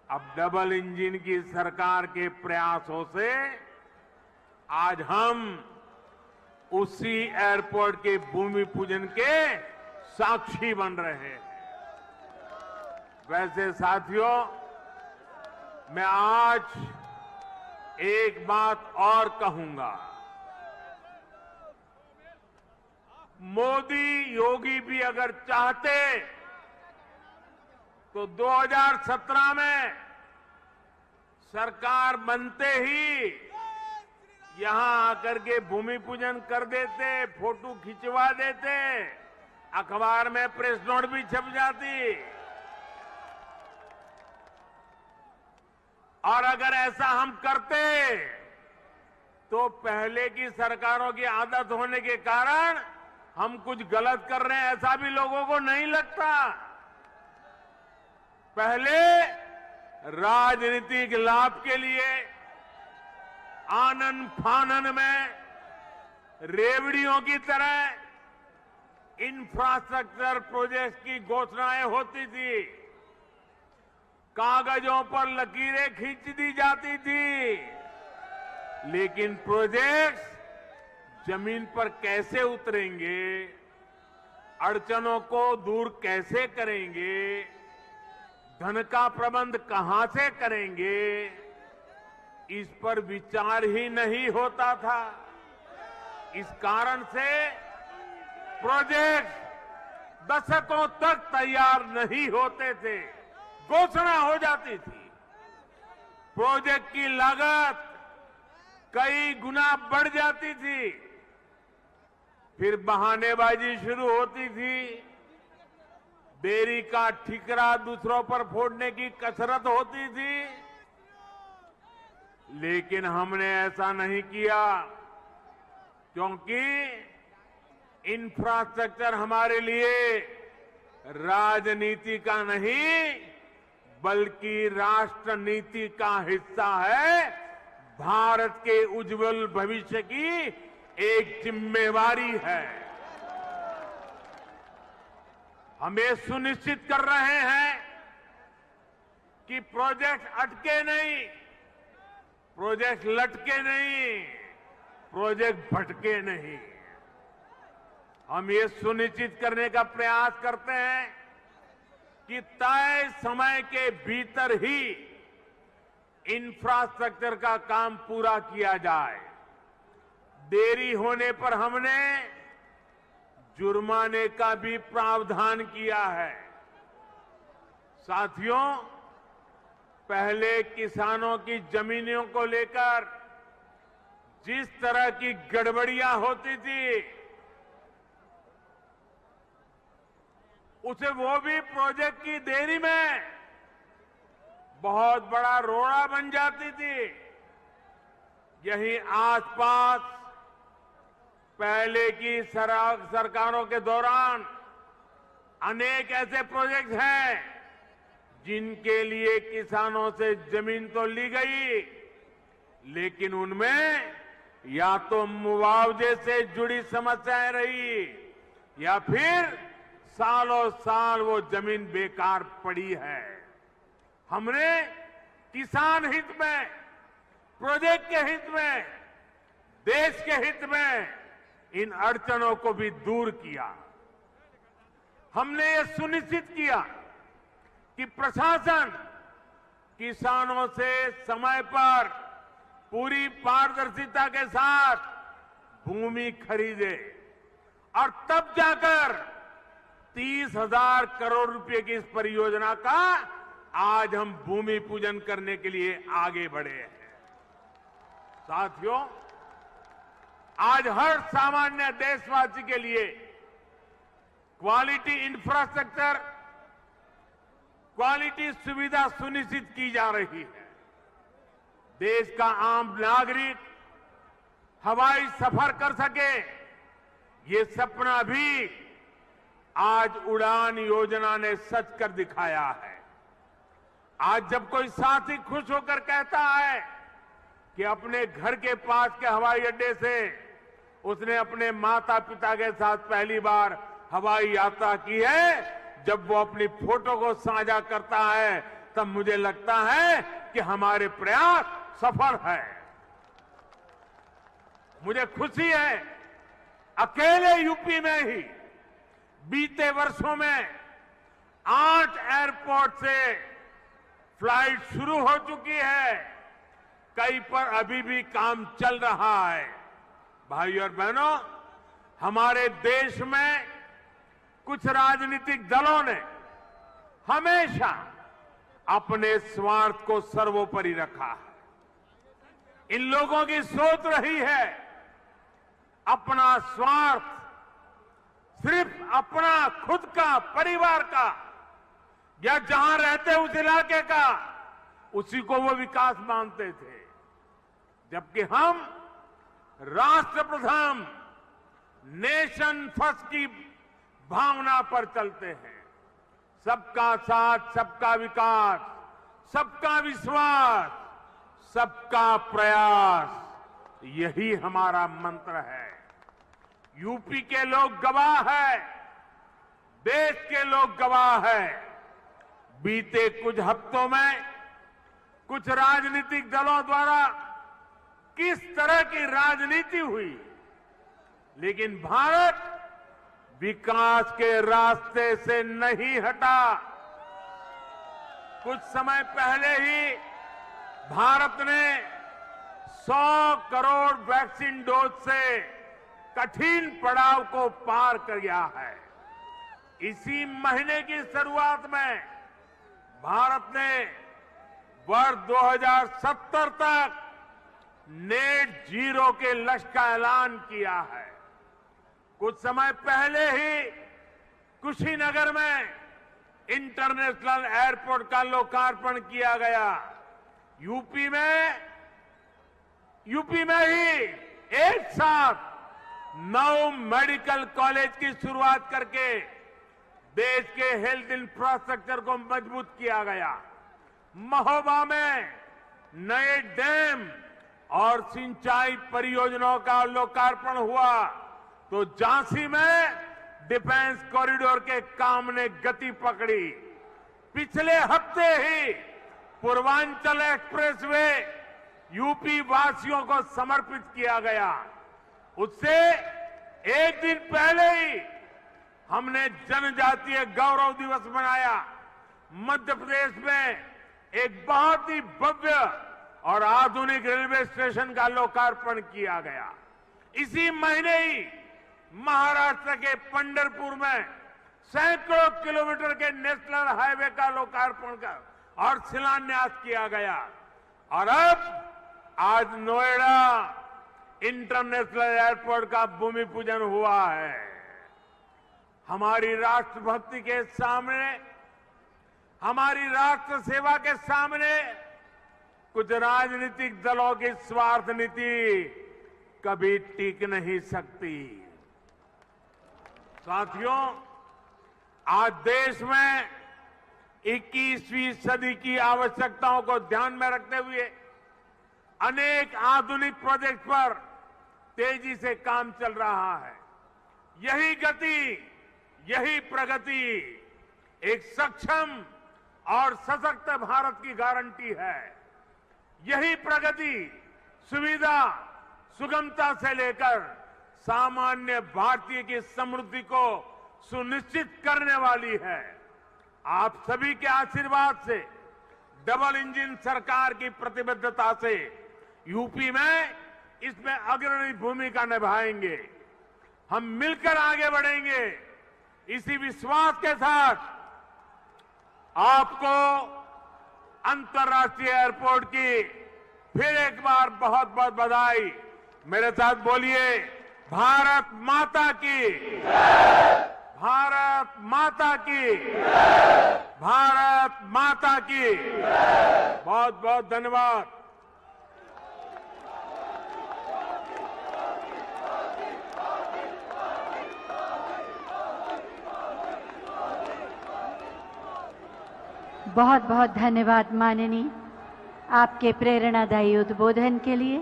अब डबल इंजन की सरकार के प्रयासों से आज हम उसी एयरपोर्ट के भूमि पूजन के साक्षी बन रहे हैं। वैसे साथियों, मैं आज एक बात और कहूंगा। मोदी योगी भी अगर चाहते तो 2017 में सरकार बनते ही यहां आकर के भूमि पूजन कर देते, फोटो खिंचवा देते, अखबार में प्रेस नोट भी छप जाती। और अगर ऐसा हम करते तो पहले की सरकारों की आदत होने के कारण हम कुछ गलत कर रहे हैं ऐसा भी लोगों को नहीं लगता। पहले राजनीतिक लाभ के लिए आनन फानन में रेवड़ियों की तरह इंफ्रास्ट्रक्चर प्रोजेक्ट की घोषणाएं होती थी, कागजों पर लकीरें खींच दी जाती थी, लेकिन प्रोजेक्ट्स जमीन पर कैसे उतरेंगे, अड़चनों को दूर कैसे करेंगे, धन का प्रबंध कहां से करेंगे, इस पर विचार ही नहीं होता था। इस कारण से प्रोजेक्ट दशकों तक तैयार नहीं होते थे, घोषणा हो जाती थी। प्रोजेक्ट की लागत कई गुना बढ़ जाती थी, फिर बहानेबाजी शुरू होती थी, देरी का ठिकरा दूसरों पर फोड़ने की कसरत होती थी। लेकिन हमने ऐसा नहीं किया, क्योंकि इंफ्रास्ट्रक्चर हमारे लिए राजनीति का नहीं बल्कि राष्ट्र नीति का हिस्सा है, भारत के उज्जवल भविष्य की एक जिम्मेवारी है। हम ये सुनिश्चित कर रहे हैं कि प्रोजेक्ट अटके नहीं, प्रोजेक्ट लटके नहीं, प्रोजेक्ट भटके नहीं। हम ये सुनिश्चित करने का प्रयास करते हैं कि तय समय के भीतर ही इंफ्रास्ट्रक्चर का काम पूरा किया जाए। देरी होने पर हमने जुर्माने का भी प्रावधान किया है। साथियों, पहले किसानों की जमीनों को लेकर जिस तरह की गड़बड़ियां होती थी, उसे वो भी प्रोजेक्ट की देरी में बहुत बड़ा रोड़ा बन जाती थी। यही आसपास पहले की सरकारों के दौरान अनेक ऐसे प्रोजेक्ट हैं जिनके लिए किसानों से जमीन तो ली गई, लेकिन उनमें या तो मुआवजे से जुड़ी समस्याएं रही या फिर सालों साल वो जमीन बेकार पड़ी है। हमने किसान हित में, प्रोजेक्ट के हित में, देश के हित में इन अड़चनों को भी दूर किया। हमने ये सुनिश्चित किया कि प्रशासन किसानों से समय पर पूरी पारदर्शिता के साथ भूमि खरीदे और तब जाकर 30,000 करोड़ रुपए की इस परियोजना का आज हम भूमि पूजन करने के लिए आगे बढ़े हैं। साथियों, आज हर सामान्य देशवासी के लिए क्वालिटी इंफ्रास्ट्रक्चर, क्वालिटी सुविधा सुनिश्चित की जा रही है। देश का आम नागरिक हवाई सफर कर सके, ये सपना भी आज उड़ान योजना ने सच कर दिखाया है। आज जब कोई साथी खुश होकर कहता है कि अपने घर के पास के हवाई अड्डे से उसने अपने माता पिता के साथ पहली बार हवाई यात्रा की है, जब वो अपनी फोटो को साझा करता है, तब मुझे लगता है कि हमारे प्रयास सफल है। मुझे खुशी है, अकेले यूपी में ही बीते वर्षों में 8 एयरपोर्ट से फ्लाइट शुरू हो चुकी है, कई पर अभी भी काम चल रहा है। भाइयों और बहनों, हमारे देश में कुछ राजनीतिक दलों ने हमेशा अपने स्वार्थ को सर्वोपरि रखा है। इन लोगों की सोच रही है अपना स्वार्थ, सिर्फ अपना खुद का, परिवार का, या जहां रहते उस इलाके का, उसी को वो विकास मानते थे। जबकि हम राष्ट्र प्रथम, नेशन फर्स्ट की भावना पर चलते हैं। सबका साथ, सबका विकास, सबका विश्वास, सबका प्रयास, यही हमारा मंत्र है। यूपी के लोग गवाह है, देश के लोग गवाह है। बीते कुछ हफ्तों में कुछ राजनीतिक दलों द्वारा किस तरह की राजनीति हुई, लेकिन भारत विकास के रास्ते से नहीं हटा। कुछ समय पहले ही भारत ने 100 करोड़ वैक्सीन डोज से कठिन पड़ाव को पार कर गया है। इसी महीने की शुरुआत में भारत ने वर्ष 2070 तक नेट जीरो के लक्ष्य का ऐलान किया है। कुछ समय पहले ही कुशीनगर में इंटरनेशनल एयरपोर्ट का लोकार्पण किया गया। यूपी में ही एक साथ 9 मेडिकल कॉलेज की शुरुआत करके देश के हेल्थ इंफ्रास्ट्रक्चर को मजबूत किया गया। महोबा में नए डैम और सिंचाई परियोजनाओं का लोकार्पण हुआ, तो झांसी में डिफेंस कॉरिडोर के काम ने गति पकड़ी। पिछले हफ्ते ही पूर्वांचल एक्सप्रेसवे यूपी वासियों को समर्पित किया गया। उससे एक दिन पहले ही हमने जनजातीय गौरव दिवस मनाया। मध्य प्रदेश में एक बहुत ही भव्य और आधुनिक रेलवे स्टेशन का लोकार्पण किया गया। इसी महीने ही महाराष्ट्र के पंढरपुर में सैकड़ों किलोमीटर के नेशनल हाईवे का लोकार्पण कर और शिलान्यास किया गया। और अब आज नोएडा इंटरनेशनल एयरपोर्ट का भूमि पूजन हुआ है। हमारी राष्ट्रभक्ति के सामने, हमारी राष्ट्र सेवा के सामने कुछ राजनीतिक दलों की स्वार्थ नीति कभी टिक नहीं सकती। साथियों, आज देश में 21वीं सदी की आवश्यकताओं को ध्यान में रखते हुए अनेक आधुनिक प्रोजेक्ट पर तेजी से काम चल रहा है। यही गति, यही प्रगति एक सक्षम और सशक्त भारत की गारंटी है। यही प्रगति सुविधा, सुगमता से लेकर सामान्य भारतीय की समृद्धि को सुनिश्चित करने वाली है। आप सभी के आशीर्वाद से, डबल इंजन सरकार की प्रतिबद्धता से यूपी में इसमें अग्रणी भूमिका निभाएंगे। हम मिलकर आगे बढ़ेंगे। इसी विश्वास के साथ आपको अंतर्राष्ट्रीय एयरपोर्ट की फिर एक बार बहुत बहुत बधाई। मेरे साथ बोलिए, भारत माता की, भारत माता की, भारत माता की। बहुत बहुत धन्यवाद। बहुत बहुत धन्यवाद माननीय, आपके प्रेरणादायी उद्बोधन के लिए।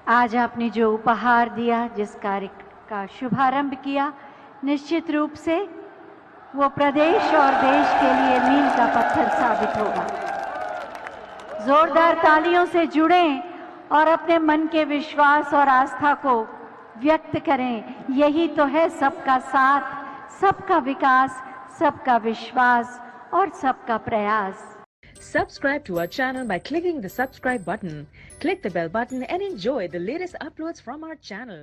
आज आपने जो उपहार दिया, जिस कार्य का शुभारंभ किया, निश्चित रूप से वो प्रदेश और देश के लिए मील का पत्थर साबित होगा। जोरदार तालियों से जुड़ें और अपने मन के विश्वास और आस्था को व्यक्त करें। यही तो है सबका साथ, सबका विकास, सबका विश्वास और सबका प्रयास। Subscribe to our channel by clicking the subscribe button. Click the bell button and enjoy the latest uploads from our channel.